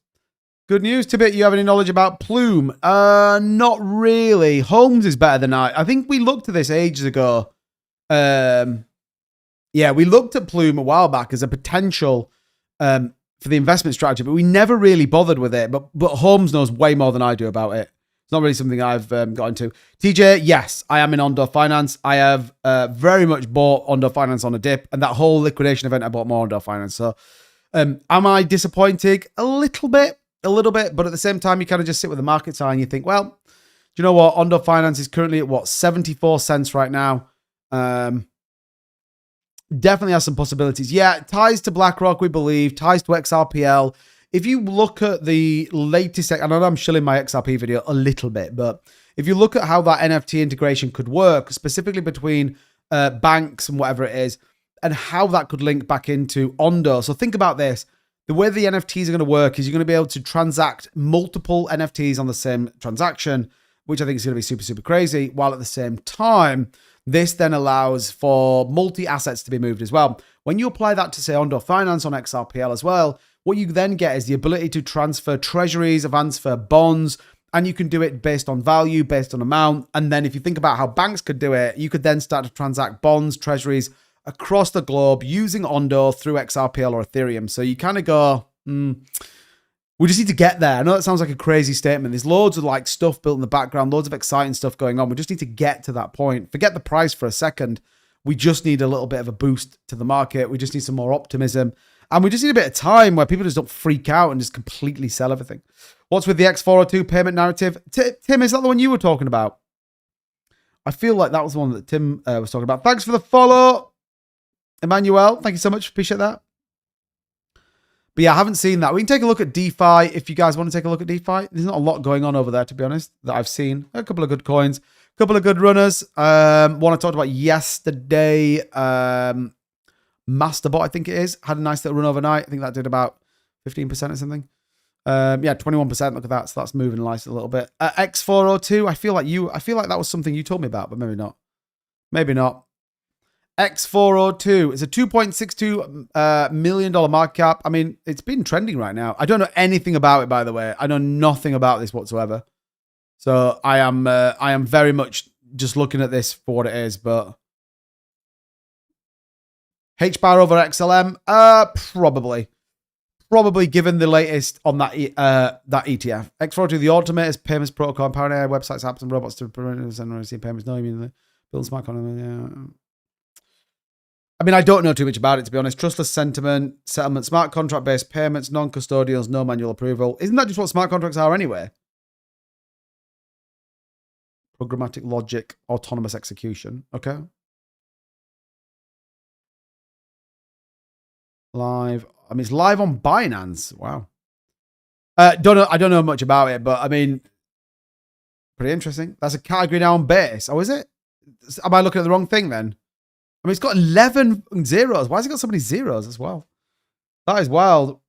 Speaker 1: Good news. Tibet, you have any knowledge about Plume? Not really. Holmes is better than I think we looked at this ages ago. Yeah, we looked at Plume a while back as a potential for the investment strategy, but we never really bothered with it. But Holmes knows way more than I do about it. It's not really something I've got into. TJ, yes, I am in Ondo Finance. I have very much bought Ondo Finance on a dip, and that whole liquidation event, I bought more Ondo Finance. So am I disappointed? A little bit, but at the same time, you kind of just sit with the market's eye and you think, well, do you know what? Ondo Finance is currently at 74 cents right now. Definitely has some possibilities. Yeah, ties to BlackRock, we believe, ties to XRPL. If you look at the latest, I know I'm shilling my XRP video a little bit, but if you look at how that NFT integration could work, specifically between banks and whatever it is, and how that could link back into Ondo. So think about this. The way the NFTs are going to work is you're going to be able to transact multiple NFTs on the same transaction, which I think is going to be super, super crazy. While at the same time, this then allows for multi-assets to be moved as well. When you apply that to, say, Ondo Finance on XRPL as well, what you then get is the ability to transfer treasuries, transfer bonds, and you can do it based on value, based on amount. And then if you think about how banks could do it, you could then start to transact bonds, treasuries across the globe using Ondo through XRPL or Ethereum. So you kind of go, we just need to get there. I know that sounds like a crazy statement. There's loads of stuff built in the background, loads of exciting stuff going on. We just need to get to that point. Forget the price for a second. We just need a little bit of a boost to the market. We just need some more optimism. And we just need a bit of time where people just don't freak out and just completely sell everything. What's with the X402 payment narrative? Tim, is that the one you were talking about? I feel like that was the one that Tim was talking about. Thanks for the follow, Emmanuel. Thank you so much. Appreciate that. But yeah, I haven't seen that. We can take a look at DeFi if you guys want to take a look at DeFi. There's not a lot going on over there, to be honest, that I've seen. A couple of good coins, a couple of good runners. One I talked about yesterday, Masterbot, I think it is, had a nice little run overnight. I think that did about 15% or something. Yeah, 21%. Look at that. So that's moving nice a little bit. X402. I feel like that was something you told me about, but maybe not. Maybe not. X402. It's a $2.62 million market cap. I mean, it's been trending right now. I don't know anything about it, by the way. I know nothing about this whatsoever. So I am very much just looking at this for what it is, but H bar over XLM, probably given the latest on that that ETF. X402, the automated payments protocol, empowering AI websites, apps, and robots to send and receive payments. No, I mean build smart contracts. Yeah. I mean, I don't know too much about it, to be honest. Trustless sentiment, settlement, smart contract-based payments, non-custodials, no manual approval. Isn't that just what smart contracts are anyway? Programmatic logic, autonomous execution. Okay. Live. I mean, it's live on Binance. Wow. I don't know much about it, but I mean, pretty interesting. That's a category now on base. Oh, is it? Am I looking at the wrong thing then? I mean, it's got 11 zeros. Why has it got so many zeros as well? That is wild.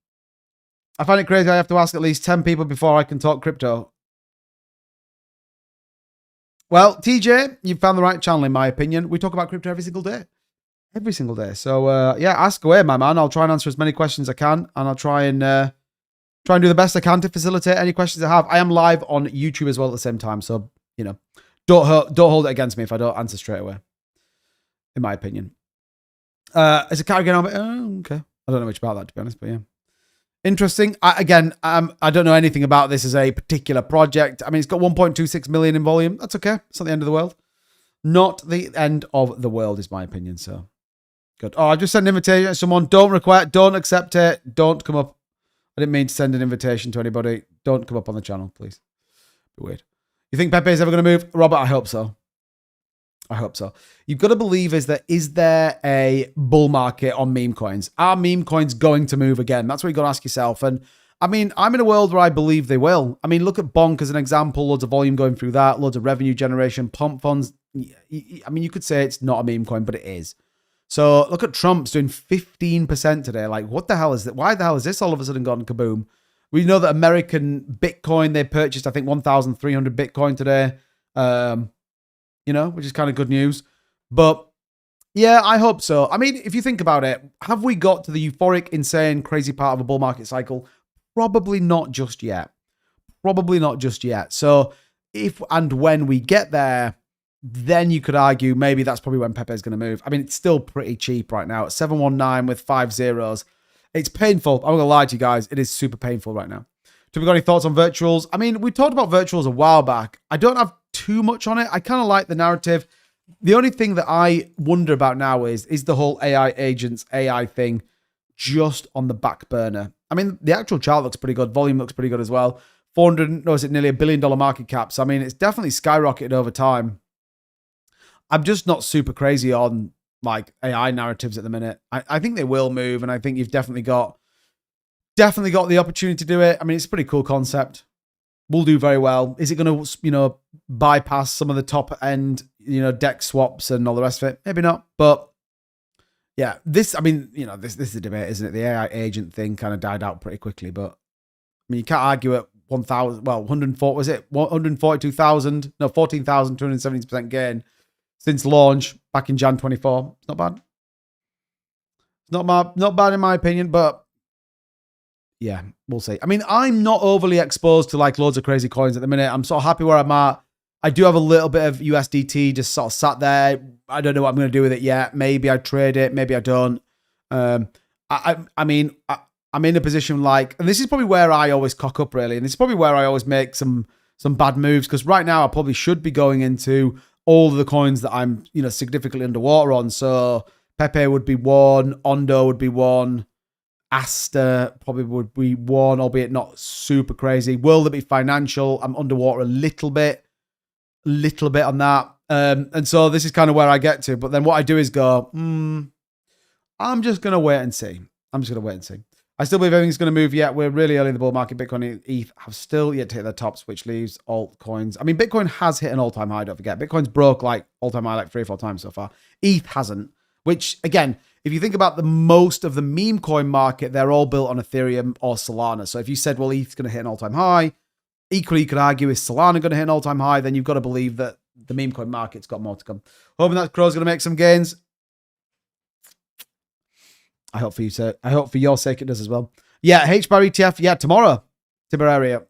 Speaker 1: I find it crazy I have to ask at least 10 people before I can talk crypto. Well, TJ, you've found the right channel, in my opinion. We talk about crypto every single day. Every single day. So, yeah, ask away, my man. I'll try and answer as many questions as I can. And I'll try and do the best I can to facilitate any questions I have. I am live on YouTube as well at the same time. So, you know, don't hold it against me if I don't answer straight away. In my opinion. As a category, okay. I don't know much about that, to be honest, but yeah. Interesting. I don't know anything about this as a particular project. I mean, it's got 1.26 million in volume. That's okay. It's not the end of the world. Not the end of the world, is my opinion, so. Good. Oh, I just sent an invitation to someone. Don't request, don't accept it. Don't come up. I didn't mean to send an invitation to anybody. Don't come up on the channel, please. Be weird. You think Pepe is ever going to move? Robert, I hope so. I hope so. You've got to believe is there a bull market on meme coins? Are meme coins going to move again? That's what you've got to ask yourself. And I mean, I'm in a world where I believe they will. I mean, look at Bonk as an example. Loads of volume going through that. Loads of revenue generation. Pump funds. I mean, you could say it's not a meme coin, but it is. So look at Trump's doing 15% today. Like, what the hell is that? Why the hell has this all of a sudden gone kaboom? We know that American Bitcoin, they purchased, I think, 1,300 Bitcoin today. You know, which is kind of good news. But yeah, I hope so. I mean, if you think about it, have we got to the euphoric, insane, crazy part of a bull market cycle? Probably not just yet. Probably not just yet. So if and when we get there, then you could argue maybe that's probably when Pepe is going to move. I mean, it's still pretty cheap right now at 719 with 5 zeros. It's painful. I'm going to lie to you guys. It is super painful right now. Do we got any thoughts on virtuals? I mean, we talked about virtuals a while back. I don't have too much on it. I kind of like the narrative. The only thing that I wonder about now is the whole AI agents, AI thing just on the back burner. I mean, the actual chart looks pretty good. Volume looks pretty good as well. Nearly $1 billion market cap. So, I mean, it's definitely skyrocketed over time. I'm just not super crazy on like AI narratives at the minute. I think they will move, and I think you've definitely got the opportunity to do it. I mean, it's a pretty cool concept. Will do very well. Is it going to, you know, bypass some of the top end, you know, DEX swaps and all the rest of it? Maybe not. But yeah, I mean, you know, this is a debate, isn't it? The AI agent thing kind of died out pretty quickly, but I mean, you can't argue at 140, was it 142,000? No, 14,270% gain since launch back in Jan 24. It's not bad. It's not bad in my opinion, but yeah, we'll see. I mean, I'm not overly exposed to like loads of crazy coins at the minute. I'm sort of happy where I'm at. I do have a little bit of USDT just sort of sat there. I don't know what I'm going to do with it yet. Maybe I trade it. Maybe I don't. I mean, I'm in a position like, and this is probably where I always cock up really. And this is probably where I always make some bad moves. Because right now I probably should be going into all of the coins that I'm, you know, significantly underwater on. So Pepe would be one. Ondo would be one. Asta probably would be one, albeit not super crazy. Will there be financial? I'm underwater a little bit on that. And so this is kind of where I get to. But then what I do is go, I'm just going to wait and see. I still believe everything's going to move yet. We're really early in the bull market. Bitcoin and ETH have still yet to hit their tops, which leaves altcoins. I mean, Bitcoin has hit an all-time high, don't forget. Bitcoin's broke like all-time high like 3 or 4 times so far. ETH hasn't, which, again, if you think about the most of the meme coin market, they're all built on Ethereum or Solana. So if you said, well, ETH's going to hit an all-time high, equally you could argue, is Solana going to hit an all-time high? Then you've got to believe that the meme coin market's got more to come. Hoping that Crow's going to make some gains. I hope for you, sir. I hope for your sake it does as well. Yeah, H-bar ETF. Yeah, tomorrow. Tiberia.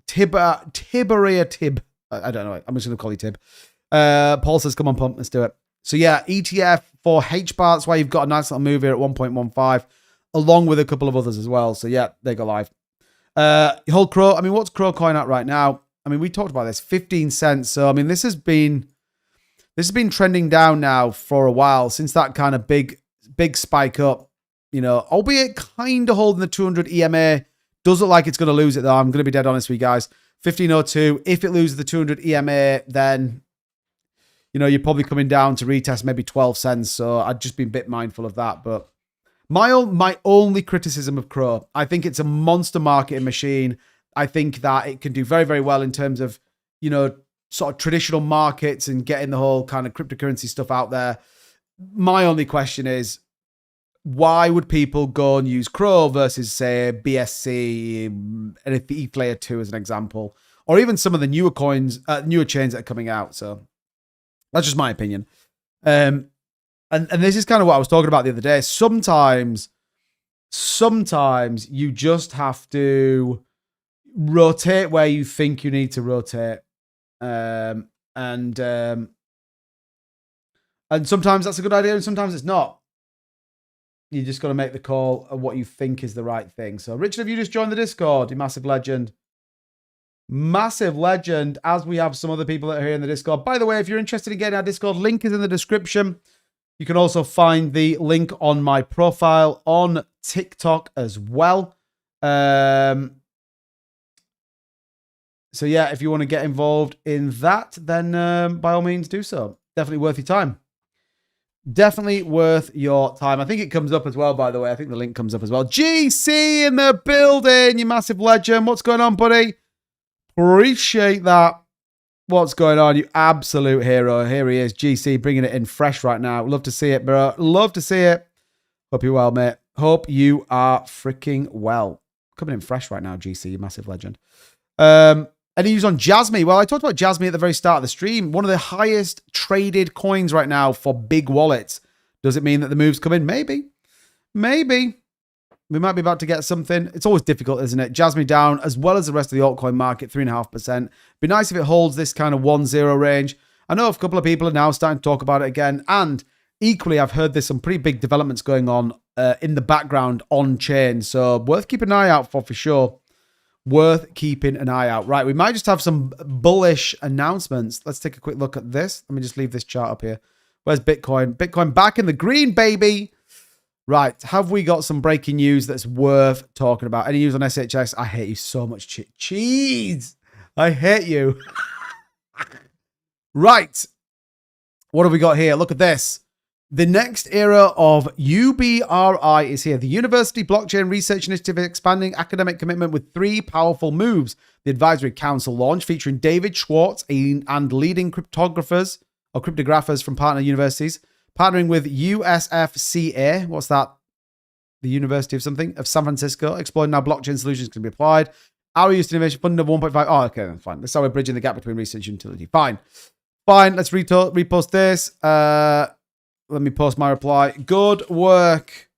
Speaker 1: Tiberia Tib. I don't know. I'm just going to call you Tib. Paul says, come on, pump. Let's do it. So yeah, ETF for H-bar. That's why you've got a nice little move here at 1.15, along with a couple of others as well. So yeah, they go live. Hold Crow. I mean, what's Crow coin at right now? I mean, we talked about this, 15 cents. So I mean, this has been trending down now for a while since that kind of big spike up. You know, albeit kind of holding the 200 EMA. Does look like it's going to lose it though. I'm going to be dead honest with you guys. 1502. If it loses the 200 EMA, then you know you're probably coming down to retest maybe 12 cents. So I'd just be a bit mindful of that. But my only criticism of Crow, I think it's a monster marketing machine. I think that it can do very, very well in terms of, you know, sort of traditional markets and getting the whole kind of cryptocurrency stuff out there. My only question is, why would people go and use Crow versus, say, BSC and ETH Layer 2 as an example, or even some of the newer coins, newer chains that are coming out? So that's just my opinion. And this is kind of what I was talking about the other day. Sometimes you just have to rotate where you think you need to rotate. And sometimes that's a good idea and sometimes it's not. You just got to make the call of what you think is the right thing. So, Richard, have you just joined the Discord? You massive legend. Massive legend, as we have some other people that are here in the Discord. By the way, if you're interested in getting our Discord, link is in the description. You can also find the link on my profile on TikTok as well. So, yeah, if you want to get involved in that, then by all means do so. Definitely worth your time. Definitely worth your time. I think it comes up as well, by the way. I think the link comes up as well. GC in the building, you massive legend. What's going on, buddy? Appreciate that. What's going on, you absolute hero? Here he is, GC, bringing it in fresh right now. Love to see it, bro. Love to see it. Hope you're well, mate. Hope you are freaking well. Coming in fresh right now, GC, you massive legend. Any news on Jasmy? Well, I talked about Jasmy at the very start of the stream. One of the highest traded coins right now for big wallets. Does it mean that the move's coming? Maybe. Maybe. We might be about to get something. It's always difficult, isn't it? Jasmy down, as well as the rest of the altcoin market, 3.5%. Be nice if it holds this kind of 1-0 range. I know a couple of people are now starting to talk about it again. And equally, I've heard there's some pretty big developments going on in the background on chain. So worth keeping an eye out for sure. Worth keeping an eye out. Right, we might just have some bullish announcements. Let's take a quick look at this. Let me just leave this chart up here. Where's Bitcoin? Bitcoin back in the green, baby. Right, have we got some breaking news that's worth talking about? Any news on SHX? I hate you so much, cheese. I hate you. Right, what have we got here? Look at this. The next era of UBRI is here. The University Blockchain Research Initiative is expanding academic commitment with 3 powerful moves. The Advisory Council launch featuring David Schwartz and leading cryptographers from partner universities, partnering with USFCA. What's that? The University of something of San Francisco, exploring how blockchain solutions can be applied. Our use innovation fund of 1.5. Oh, okay, that's fine. That's how we're bridging the gap between research and utility. Fine. Let's repost this. Let me post my reply. Good work,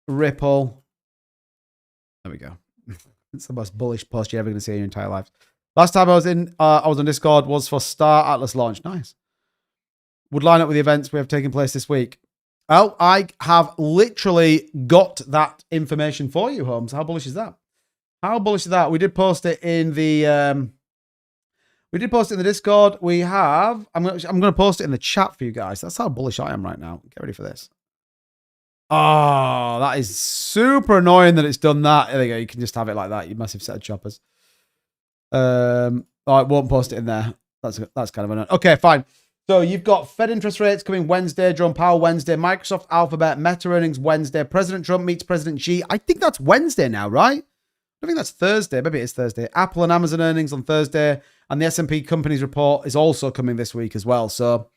Speaker 1: Ripple. There we go. It's the most bullish post you're ever going to see in your entire life. Last time I was on Discord was for Star Atlas launch. Nice. Would line up with the events we have taking place this week. Oh, I have literally got that information for you, Holmes. How bullish is that? How bullish is that? We did post it in the Discord. We have. I'm going to post it in the chat for you guys. That's how bullish I am right now. Get ready for this. Oh, that is super annoying that it's done that. There you go. You can just have it like that. You massive set of choppers. I won't post it in there. That's kind of annoying. Okay, fine. So you've got Fed interest rates coming Wednesday, Jerome Powell Wednesday, Microsoft Alphabet, Meta earnings Wednesday, President Trump meets President Xi. I think that's Wednesday now, right? I think that's Thursday. Maybe it is Thursday. Apple and Amazon earnings on Thursday, and the S&P companies report is also coming this week as well. So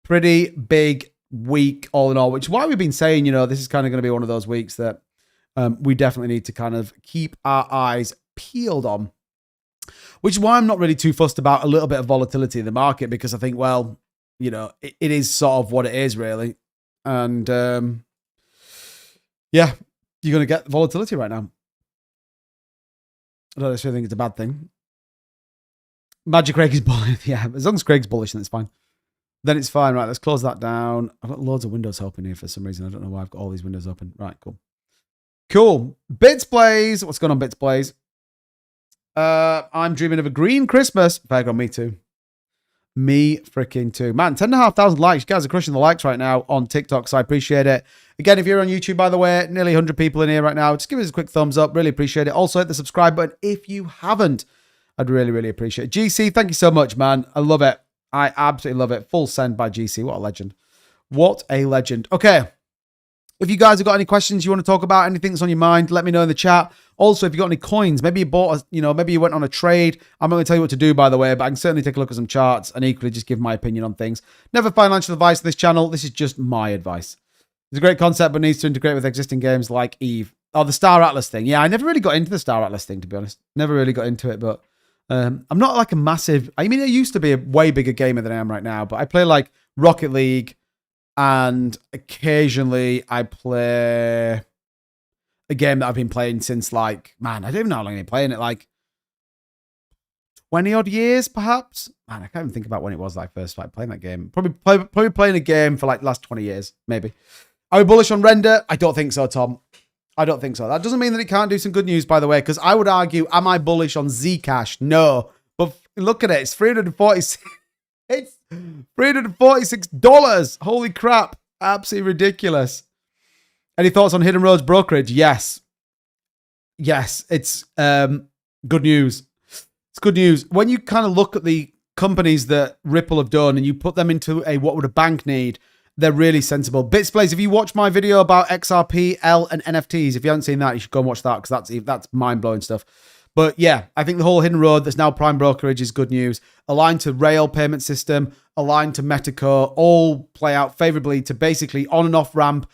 Speaker 1: pretty big week all in all, which is why we've been saying, this is kind of going to be one of those weeks that we definitely need to kind of keep our eyes peeled on, which is why I'm not really too fussed about a little bit of volatility in the market, because I think, well, it is sort of what it is really. And yeah, you're going to get volatility right now. I don't necessarily think it's a bad thing. Magic Craig is bullish. Yeah, as long as Craig's bullish, then it's fine. Then it's fine. Right, let's close that down. I've got loads of windows open here for some reason. I don't know why I've got all these windows open. Right, cool. Cool. Bits Blaze. What's going on, Bits Blaze? I'm dreaming of a green Christmas. Fair on, me too. Me freaking too. Man, 10,500 likes. You guys are crushing the likes right now on TikTok, so I appreciate it. Again, if you're on YouTube, by the way, nearly 100 people in here right now. Just give us a quick thumbs up. Really appreciate it. Also, hit the subscribe button if you haven't. I'd really, really appreciate it. GC, thank you so much, man. I love it. I absolutely love it. Full send by GC. What a legend. What a legend. Okay. If you guys have got any questions you want to talk about, anything that's on your mind, let me know in the chat. Also, if you got any coins, maybe you bought, maybe you went on a trade. I'm not going to tell you what to do, by the way, but I can certainly take a look at some charts and equally just give my opinion on things. Never financial advice on this channel. This is just my advice. It's a great concept, but needs to integrate with existing games like Eve. Oh, the Star Atlas thing. Yeah, I never really got into the Star Atlas thing, to be honest. Never really got into it, but I'm not like a massive... I mean, I used to be a way bigger gamer than I am right now, but I play like Rocket League, and occasionally I play a game that I've been playing since like, man, I don't even know how long I've been playing it, like 20 odd years, perhaps. Man, I can't even think about when it was that I first started playing that game. Probably playing a game for like the last 20 years, maybe. Are we bullish on Render? I don't think so, Tom. I don't think so. That doesn't mean that it can't do some good news, by the way, because I would argue, am I bullish on Zcash? No. But look at it. It's $346. It's $346. Holy crap. Absolutely ridiculous. Any thoughts on Hidden Roads brokerage? Yes. Yes. It's good news. It's good news. When you kind of look at the companies that Ripple have done and you put them into a what would a bank need, they're really sensible. Bits Blaze, if you watch my video about XRP, L, and NFTs, if you haven't seen that, you should go and watch that because that's mind-blowing stuff. But yeah, I think the whole Hidden Road that's now Prime Brokerage is good news. Aligned to Rail payment system, aligned to Metaco, all play out favorably to basically on and off ramp,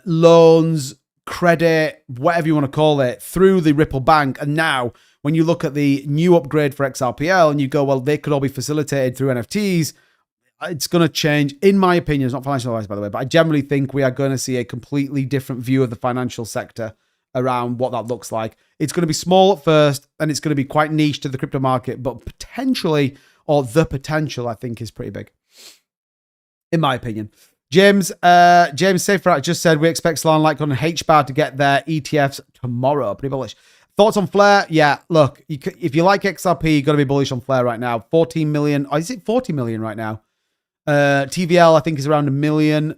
Speaker 1: loans, credit, whatever you want to call it, through the Ripple Bank. And now when you look at the new upgrade for XRPL and you go, well, they could all be facilitated through NFTs, it's going to change, in my opinion. It's not financial advice, by the way, but I generally think we are going to see a completely different view of the financial sector around what that looks like. It's going to be small at first, and it's going to be quite niche to the crypto market, but potentially, or the potential, I think, is pretty big, in my opinion. James Seyfrat just said, we expect Solana, Litecoin, and HBAR to get their ETFs tomorrow. Pretty bullish. Thoughts on Flare? Yeah, look, if you like XRP, you've got to be bullish on Flare right now. 14 million, or is it 40 million right now? TVL, I think, is around $1 million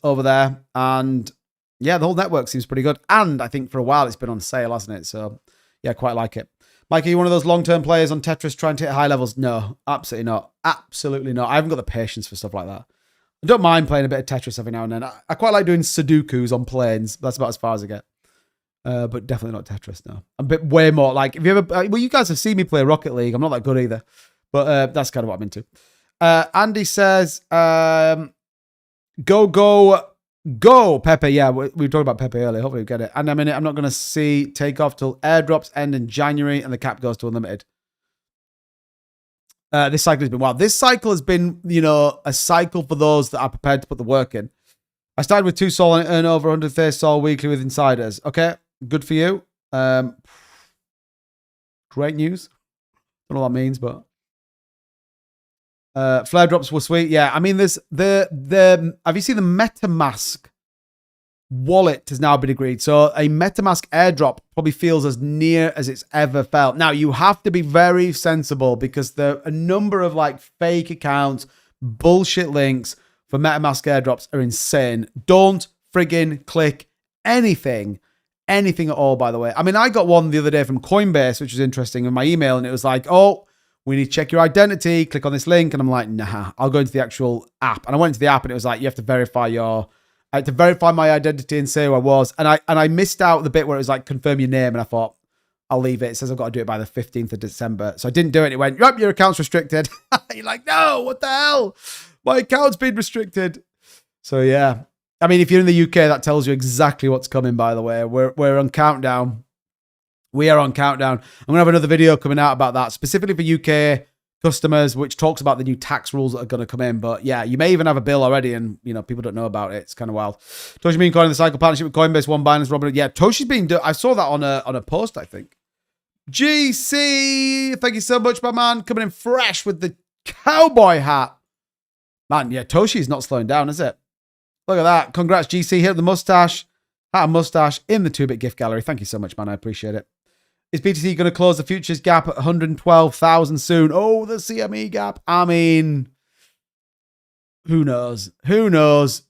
Speaker 1: over there. And yeah, the whole network seems pretty good. And I think for a while it's been on sale, hasn't it? So yeah, quite like it. Mike, are you one of those long-term players on Tetris trying to hit high levels? No, absolutely not. Absolutely not. I haven't got the patience for stuff like that. I don't mind playing a bit of Tetris every now and then. I quite like doing Sudokus on planes. That's about as far as I get. But definitely not Tetris, no. I'm a bit way more like, if you ever, well, you guys have seen me play Rocket League. I'm not that good either. But that's kind of what I'm into. Andy says, go, Pepe. Yeah, we were talking about Pepe earlier. Hopefully we get it. And I'm not going to see takeoff till airdrops end in January and the cap goes to unlimited. This cycle has been wild. This cycle has been, a cycle for those that are prepared to put the work in. I started with 2 Sol and earn over 130 Sol weekly with insiders. Okay, good for you. Great news. Don't know what that means, but flare drops were sweet. Yeah, I mean, there's have you seen the MetaMask wallet has now been agreed? So a MetaMask airdrop probably feels as near as it's ever felt. Now you have to be very sensible because there are a number of like fake accounts, bullshit links for MetaMask airdrops are insane. Don't friggin' click anything at all, by the way. I mean, I got one the other day from Coinbase, which was interesting in my email, and it was like, oh, we need to check your identity. Click on this link. And I'm like, nah, I'll go into the actual app. And I went into the app and it was like, you have to verify I had to verify my identity and say who I was. And I missed out the bit where it was like, confirm your name. And I thought, I'll leave it. It says I've got to do it by the 15th of December. So I didn't do it. It went, yep, your account's restricted. You're like, no, what the hell? My account's been restricted. So yeah. I mean, if you're in the UK, that tells you exactly what's coming, by the way. We're on countdown. We are on countdown. I'm going to have another video coming out about that, specifically for UK customers, which talks about the new tax rules that are going to come in. But yeah, you may even have a bill already and, you know, people don't know about it. It's kind of wild. Toshi Meme Coin in the cycle partnership with Coinbase, One Binance, Robin. Yeah, Toshi's been done. I saw that on a post, I think. GC, thank you so much, my man. Coming in fresh with the cowboy hat. Man, yeah, Toshi's not slowing down, is it? Look at that. Congrats, GC. Hit the mustache. Hat and mustache in the 2-bit gift gallery. Thank you so much, man. I appreciate it. Is BTC going to close the futures gap at 112,000 soon? Oh, the CME gap. I mean, who knows? Who knows?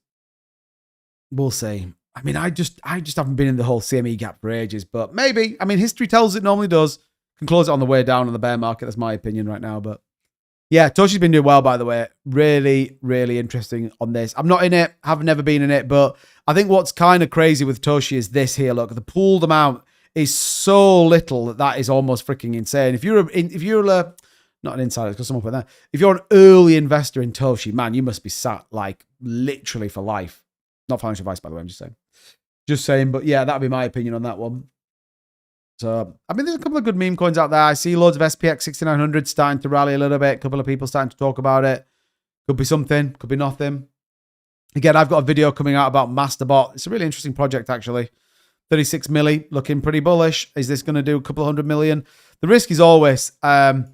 Speaker 1: We'll see. I mean, I just haven't been in the whole CME gap for ages, but maybe. I mean, history tells it normally does. Can close it on the way down on the bear market. That's my opinion right now, but yeah, Toshi's been doing well, by the way. Really, really interesting on this. I'm not in it. Have never been in it, but I think what's kind of crazy with Toshi is this here. Look, the pooled amount is so little that is almost freaking insane. If you're not an insider, because someone put that. If you're an early investor in Toshi, man, you must be sat like literally for life. Not financial advice, by the way. I'm just saying. Just saying, but yeah, that'd be my opinion on that one. So, I mean, there's a couple of good meme coins out there. I see loads of SPX 6900 starting to rally a little bit. A couple of people starting to talk about it. Could be something, could be nothing. Again, I've got a video coming out about Masterbot. It's a really interesting project, actually. 36 milli, looking pretty bullish. Is this going to do a couple of 100 million? The risk is always, and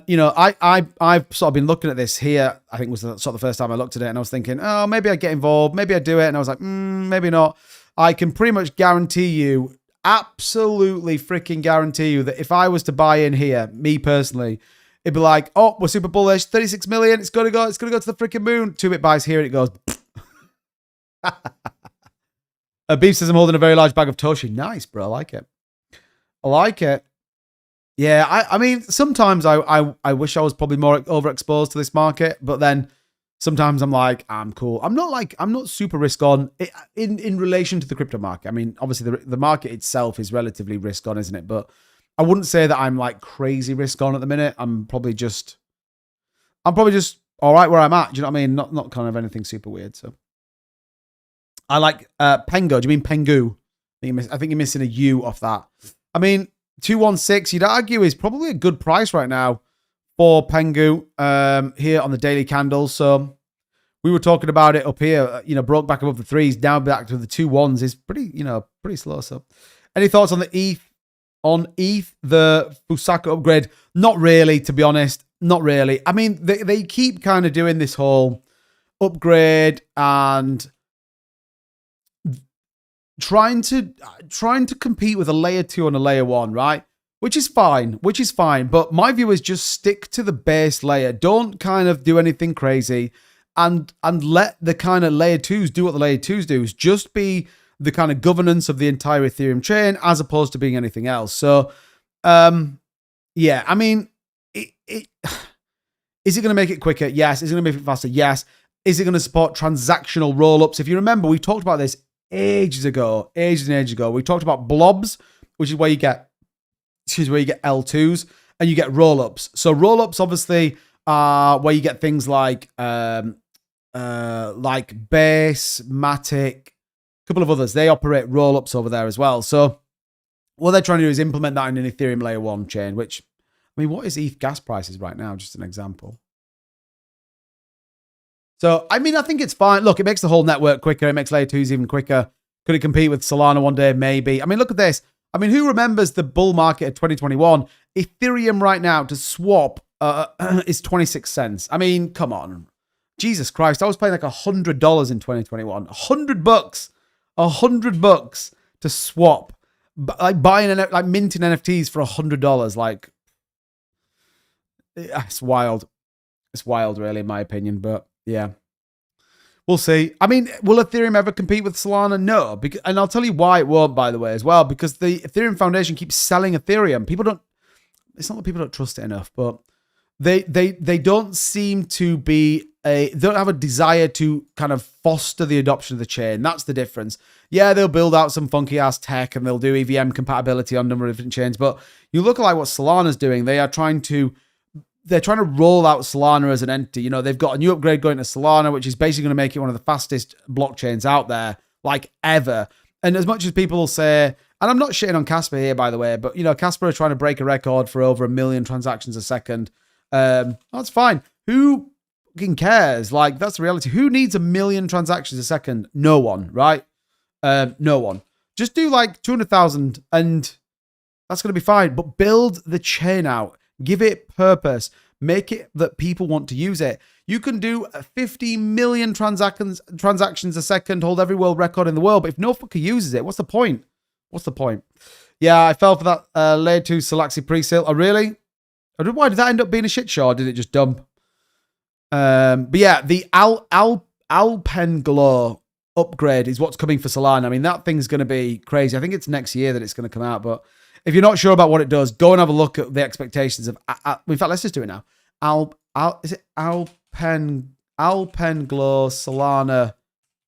Speaker 1: you know, I've sort of been looking at this here. I think it was sort of the first time I looked at it, and I was thinking, oh, maybe I get involved, maybe I do it, and I was like, maybe not. I can pretty much guarantee you, absolutely freaking guarantee you that if I was to buy in here, me personally, it'd be like, oh, we're super bullish, 36 million, it's gonna go to the freaking moon. 2-bit buys here, and it goes. Beef says I'm holding a very large bag of Toshi. Nice, bro. I like it. I like it. Yeah, I mean, sometimes I wish I was probably more overexposed to this market, but then sometimes I'm like, I'm cool. I'm not super risk on in relation to the crypto market. I mean, obviously the market itself is relatively risk on, isn't it? But I wouldn't say that I'm like crazy risk on at the minute. I'm probably just all right where I'm at. Do you know what I mean? Not kind of anything super weird. So I like Pengo. Do you mean Pengu? I think you're missing a U off that. I mean, 216, you'd argue, is probably a good price right now for Pengu here on the daily candles. So we were talking about it up here, you know, broke back above the 3s, down back to the 2 1s is pretty slow. So any thoughts on the ETH, the Fusaka upgrade? Not really, to be honest. Not really. I mean, they keep kind of doing this whole upgrade and trying to compete with a layer 2 and a layer 1, right? Which is fine. But my view is just stick to the base layer. Don't kind of do anything crazy and let the kind of layer 2s do what the layer 2s do. Just be the kind of governance of the entire Ethereum chain as opposed to being anything else. So, yeah, I mean, is it going to make it quicker? Yes. Is it going to make it faster? Yes. Is it going to support transactional rollups? If you remember, we talked about this ages and ages ago. We talked about blobs, which is where you get L2s and you get rollups. So rollups obviously are where you get things like Base, Matic, a couple of others. They operate rollups over there as well. So what they're trying to do is implement that in an Ethereum layer 1 chain, which, I mean, what is ETH gas prices right now? Just an example. So, I mean, I think it's fine. Look, it makes the whole network quicker. It makes layer 2s even quicker. Could it compete with Solana one day? Maybe. I mean, look at this. I mean, who remembers the bull market of 2021? Ethereum right now to swap is 26 cents. I mean, come on. Jesus Christ. I was paying like $100 in 2021. $100. $100 to swap. Like buying, like minting NFTs for $100. Like, it's wild. It's wild, really, in my opinion. But yeah, we'll see. I mean, will Ethereum ever compete with Solana? No. And I'll tell you why it won't, by the way, as well. Because the Ethereum Foundation keeps selling Ethereum. It's not that people don't trust it enough, but they don't seem to be they don't have a desire to kind of foster the adoption of the chain. That's the difference. Yeah, they'll build out some funky ass tech and they'll do EVM compatibility on a number of different chains, but you look like what Solana's doing. They're trying to roll out Solana as an entity. You know, they've got a new upgrade going to Solana, which is basically going to make it one of the fastest blockchains out there, like ever. And as much as people will say, and I'm not shitting on Casper here, by the way, but, you know, Casper are trying to break a record for over 1 million transactions a second. That's fine. Who fucking cares? Like, that's the reality. Who needs 1 million transactions a second? No one, right? No one. Just do like 200,000 and that's going to be fine. But build the chain out. Give it purpose. Make it that people want to use it. You can do 50 million transactions a second, hold every world record in the world, but if no fucker uses it, what's the point? What's the point? Yeah, I fell for that layer 2 Salaxi pre-sale. Oh, really? Why did that end up being a shit show, or did it just dump? But yeah, the Alpenglow upgrade is what's coming for Solana. I mean, that thing's going to be crazy. I think it's next year that it's going to come out, but if you're not sure about what it does, go and have a look at the expectations of... in fact, let's just do it now. Is it Alpenglow Solana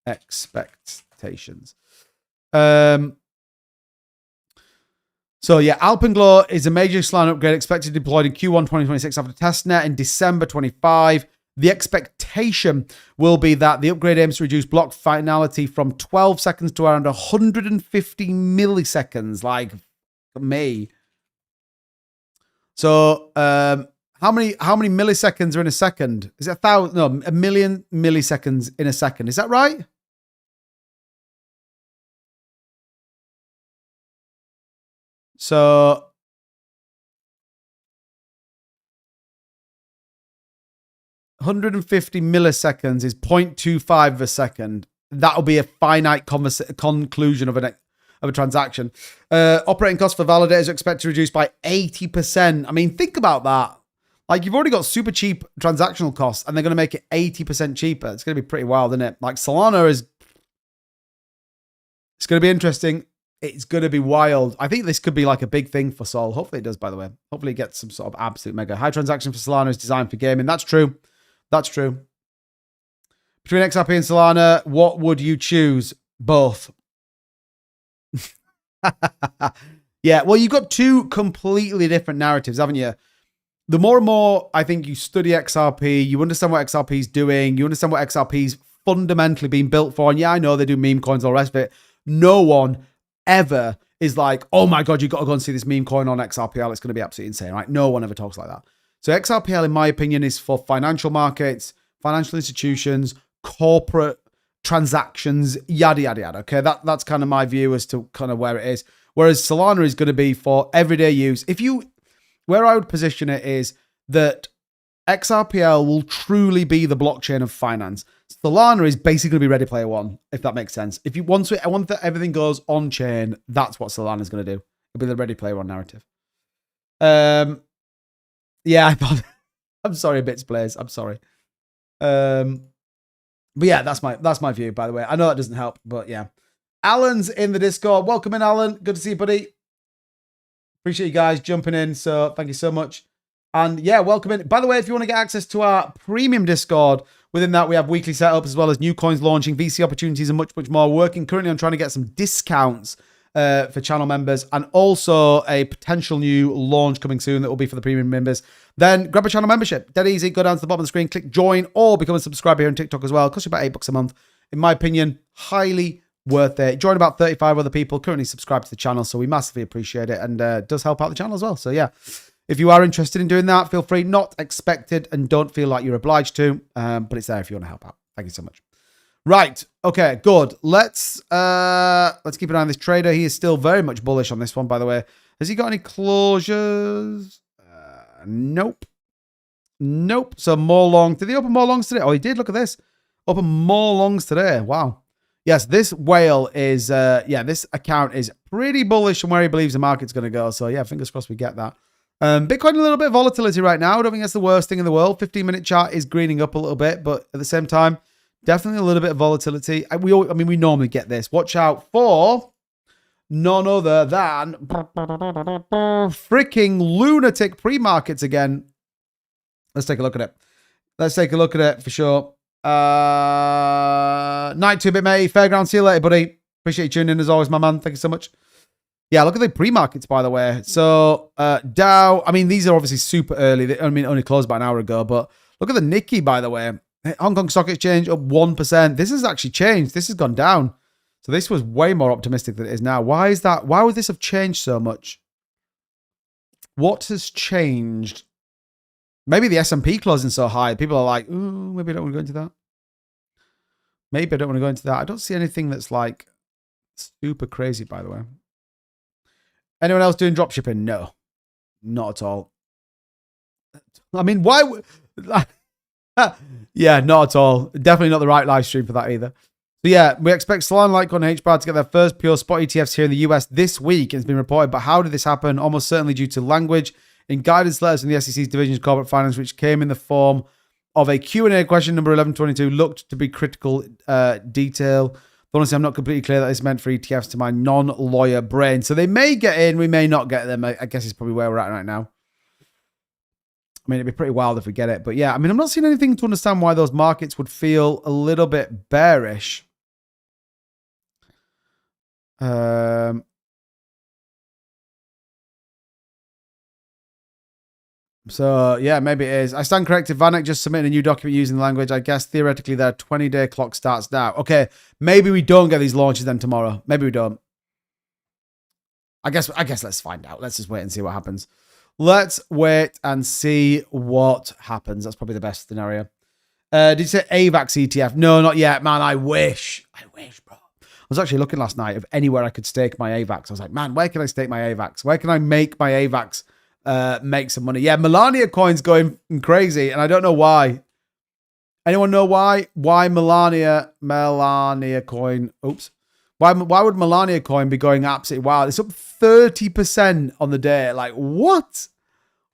Speaker 1: expectations? So yeah, Alpenglow is a major Solana upgrade expected to be deployed in Q1 2026 after testnet in December 25. The expectation will be that the upgrade aims to reduce block finality from 12 seconds to around 150 milliseconds, like me. So how many milliseconds are in a second? Is it 1,000? No, 1 million milliseconds in a second. Is that right? So 150 milliseconds is 0.25 of a second. That'll be a finite conclusion of a transaction. Operating costs for validators are expected to reduce by 80%. I mean, think about that. Like, you've already got super cheap transactional costs, and they're going to make it 80% cheaper. It's going to be pretty wild, isn't it? Like, Solana is... It's going to be interesting. It's going to be wild. I think this could be like a big thing for Sol. Hopefully it does, by the way. Hopefully it gets some sort of absolute mega. High transaction for Solana is designed for gaming. That's true. That's true. Between XRP and Solana, what would you choose? Both. Yeah, well, you've got two completely different narratives, haven't you? The more and more I think you study XRP, you understand what XRP is doing, you understand what XRP is fundamentally being built for. And yeah, I know they do meme coins, all the rest of it. No one ever is like, oh my God, you've got to go and see this meme coin on XRPL. It's going to be absolutely insane, right? No one ever talks like that. So XRPL, in my opinion, is for financial markets, financial institutions, corporate transactions, yada, yada, yada. Okay, that's kind of my view as to kind of where it is. Whereas Solana is going to be for everyday use. Where I would position it is that XRPL will truly be the blockchain of finance. Solana is basically going to be Ready Player One, if that makes sense. If you want that everything goes on chain, that's what Solana is going to do. It'll be the Ready Player One narrative. Yeah, I thought. I'm sorry, Bits Blaze. I'm sorry. But yeah, that's my view. By the way, I know that doesn't help, but yeah. Alan's in the Discord. Welcome in, Alan. Good to see you, buddy. Appreciate you guys jumping in. So thank you so much. And yeah, welcome in. By the way, if you want to get access to our premium Discord, within that we have weekly setups as well as new coins launching, VC opportunities, and much, much more. Working currently on trying to get some discounts for channel members, and also a potential new launch coming soon that will be for the premium members. Then grab a channel membership. Dead easy. Go down to the bottom of the screen, click join, or become a subscriber here on TikTok as well. It costs you about $8 a month. In my opinion, highly worth it. Join about 35 other people currently subscribe to the channel, so we massively appreciate it, and it does help out the channel as well. So yeah, if you are interested in doing that, feel free. Not expected, and don't feel like you're obliged to, but it's there if you want to help out. Thank you so much. Right. Okay, good. Let's keep an eye on this trader. He is still very much bullish on this one, by the way. Has he got any closures? Nope. Nope. So more long. Did he open more longs today? Oh, he did. Look at this. Open more longs today. Wow. Yes, this whale is, this account is pretty bullish on where he believes the market's going to go. So yeah, fingers crossed we get that. Bitcoin, a little bit of volatility right now. I don't think that's the worst thing in the world. 15-minute chart is greening up a little bit, but at the same time, definitely a little bit of volatility. We normally get this. Watch out for none other than freaking lunatic pre-markets again. Let's take a look at it. Let's take a look at it for sure. Night 2-bit mate, Fairground. See you later, buddy. Appreciate you tuning in as always, my man. Thank you so much. Yeah, look at the pre-markets, by the way. So, Dow, I mean, these are obviously super early. I mean, only closed about an hour ago, but look at the Nikkei, by the way. Hong Kong Stock Exchange up 1%. This has actually changed. This has gone down. So this was way more optimistic than it is now. Why is that? Why would this have changed so much? What has changed? Maybe the S&P closing so high. People are like, ooh, maybe I don't want to go into that. Maybe I don't want to go into that. I don't see anything that's like super crazy, by the way. Anyone else doing dropshipping? No, not at all. I mean, why would... yeah, not at all. Definitely not the right live stream for that either. So yeah, we expect Solana, Litecoin, and HBAR to get their first pure spot ETFs here in the US this week. It's been reported, but how did this happen? Almost certainly due to language in guidance letters from the SEC's Division of Corporate Finance, which came in the form of a Q&A question number 1122, looked to be critical detail. Honestly, I'm not completely clear that this meant for ETFs to my non-lawyer brain. So they may get in, we may not get them. I guess it's probably where we're at right now. I mean, it'd be pretty wild if we get it. But yeah, I mean, I'm not seeing anything to understand why those markets would feel a little bit bearish. So yeah, maybe it is. I stand corrected. VanEck just submitted a new document using the language. I guess theoretically their 20-day clock starts now. Okay, maybe we don't get these launches then tomorrow. Maybe we don't. I guess let's find out. Let's just wait and see what happens. Let's wait and see what happens. That's probably the best scenario. Did you say AVAX ETF? No, not yet, man. I wish, bro. I was actually looking last night of anywhere I could stake my AVAX. I was like, man, where can I stake my AVAX? Where can I make my AVAX make some money? Yeah, Melania coin's going crazy, and I don't know why. Anyone know why? Why Melania coin? Oops. Why would Melania coin be going absolutely wild? It's up 30% on the day. Like, what?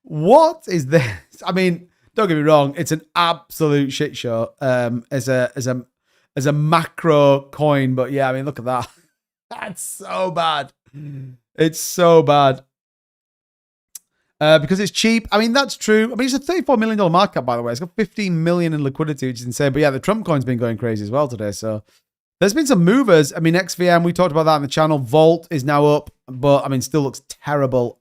Speaker 1: What is this? I mean, don't get me wrong, it's an absolute shit show as a macro coin, but yeah, I mean, look at that. That's so bad. It's so bad. Because it's cheap. I mean, that's true. I mean, it's a $34 million market cap, by the way. It's got 15 million in liquidity, which is insane. But yeah, the Trump coin's been going crazy as well today. So there's been some movers. I mean, XVM, we talked about that on the channel. Volt is now up, but I mean, still looks terrible.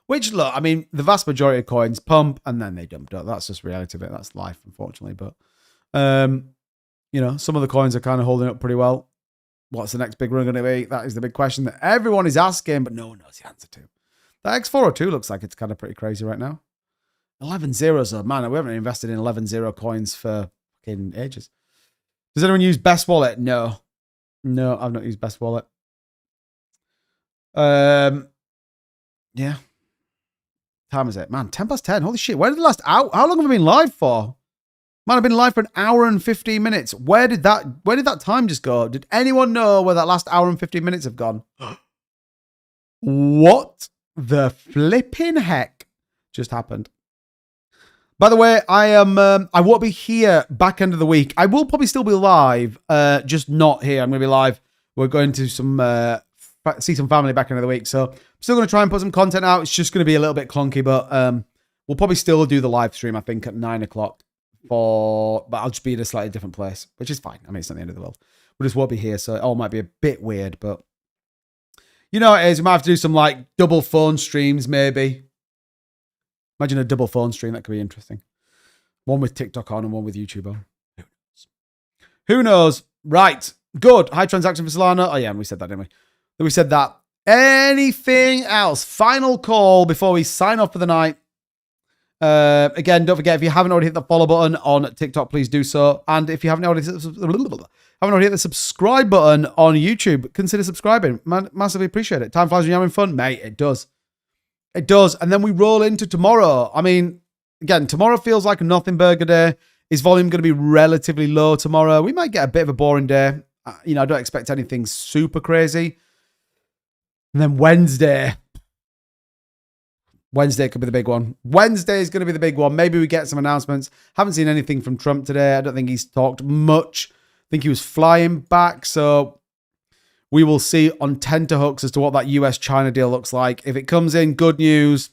Speaker 1: Which, look, I mean, the vast majority of coins pump and then they dump. That's just reality of it. That's life, unfortunately. But, you know, some of the coins are kind of holding up pretty well. What's the next big run going to be? That is the big question that everyone is asking, but no one knows the answer to. The X402 looks like it's kind of pretty crazy right now. 11 zeros, though. Man, we haven't invested in 11 zero coins for fucking ages. Does anyone use Best Wallet? No. No, I've not used Best Wallet. Yeah. Time is it? Man, 10 past 10. Holy shit. Where did the last hour? How long have I been live for? Man, I've been live for an hour and 15 minutes. Where did that time just go? Did anyone know where that last hour and 15 minutes have gone? What the flipping heck just happened? By the way, I won't be here back end of the week. I will probably still be live, just not here. I'm going to be live. We're going to see some family back end of the week. So I'm still going to try and put some content out. It's just going to be a little bit clunky, but we'll probably still do the live stream, I think, at 9 o'clock. But I'll just be in a slightly different place, which is fine. I mean, it's not the end of the world. We just won't be here, so it all might be a bit weird, but you know what it is. We might have to do some like double phone streams, maybe. Imagine a double phone stream. That could be interesting. One with TikTok on and one with YouTube on. Who knows? Right. Good. High transaction for Solana. Oh, yeah. And we said that, didn't we? We said that. Anything else? Final call before we sign off for the night. Again, don't forget, if you haven't already hit the follow button on TikTok, please do so. And if you haven't already hit the subscribe button on YouTube, consider subscribing. Man, massively appreciate it. Time flies when you're having fun. Mate, it does. It does. And then we roll into tomorrow. I mean, again, tomorrow feels like a nothing burger day. Is volume going to be relatively low tomorrow? We might get a bit of a boring day. You know, I don't expect anything super crazy. And then Wednesday could be the big one. Wednesday is going to be the big one. Maybe we get some announcements. Haven't seen anything from Trump today. I don't think he's talked much. I think he was flying back. So we will see on tenterhooks as to what that US-China deal looks like. If it comes in, good news.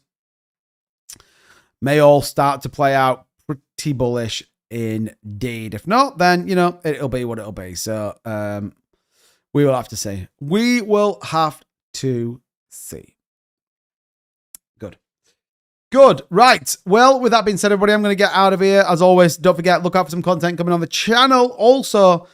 Speaker 1: may all start to play out pretty bullish indeed. If not, then, you know, it'll be what it'll be. So we will have to see. We will have to see. Good. Right. Well, with that being said, everybody, I'm going to get out of here. As always, don't forget, look out for some content coming on the channel. Also,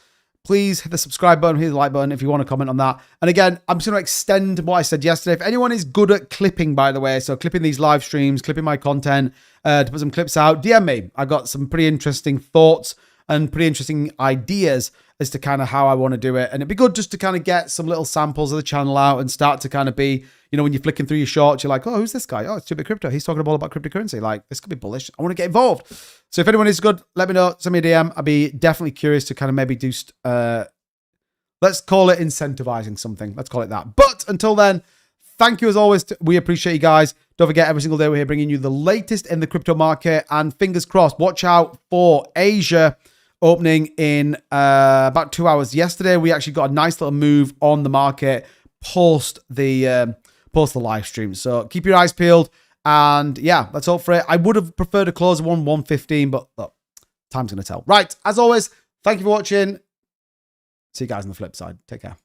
Speaker 1: please hit the subscribe button, hit the like button if you want to comment on that. And again, I'm just going to extend what I said yesterday. If anyone is good at clipping, by the way, so clipping these live streams, clipping my content, to put some clips out, DM me. I got some pretty interesting thoughts and pretty interesting ideas as to kind of how I want to do it. And it'd be good just to kind of get some little samples of the channel out and start to kind of be, you know, when you're flicking through your shorts, you're like, oh, who's this guy? Oh, it's Stupid Crypto. He's talking all about cryptocurrency. Like, this could be bullish. I want to get involved. So if anyone is good, let me know. Send me a DM. I'd be definitely curious to kind of maybe do, let's call it incentivizing something. Let's call it that. But until then, thank you as always. We appreciate you guys. Don't forget, every single day we're here bringing you the latest in the crypto market. And fingers crossed, watch out for Asia opening in about 2 hours. Yesterday, we actually got a nice little move on the market post the live stream. So keep your eyes peeled. And yeah, let's hope for it. I would have preferred to close 1:15, but look, time's going to tell. Right. As always, thank you for watching. See you guys on the flip side. Take care.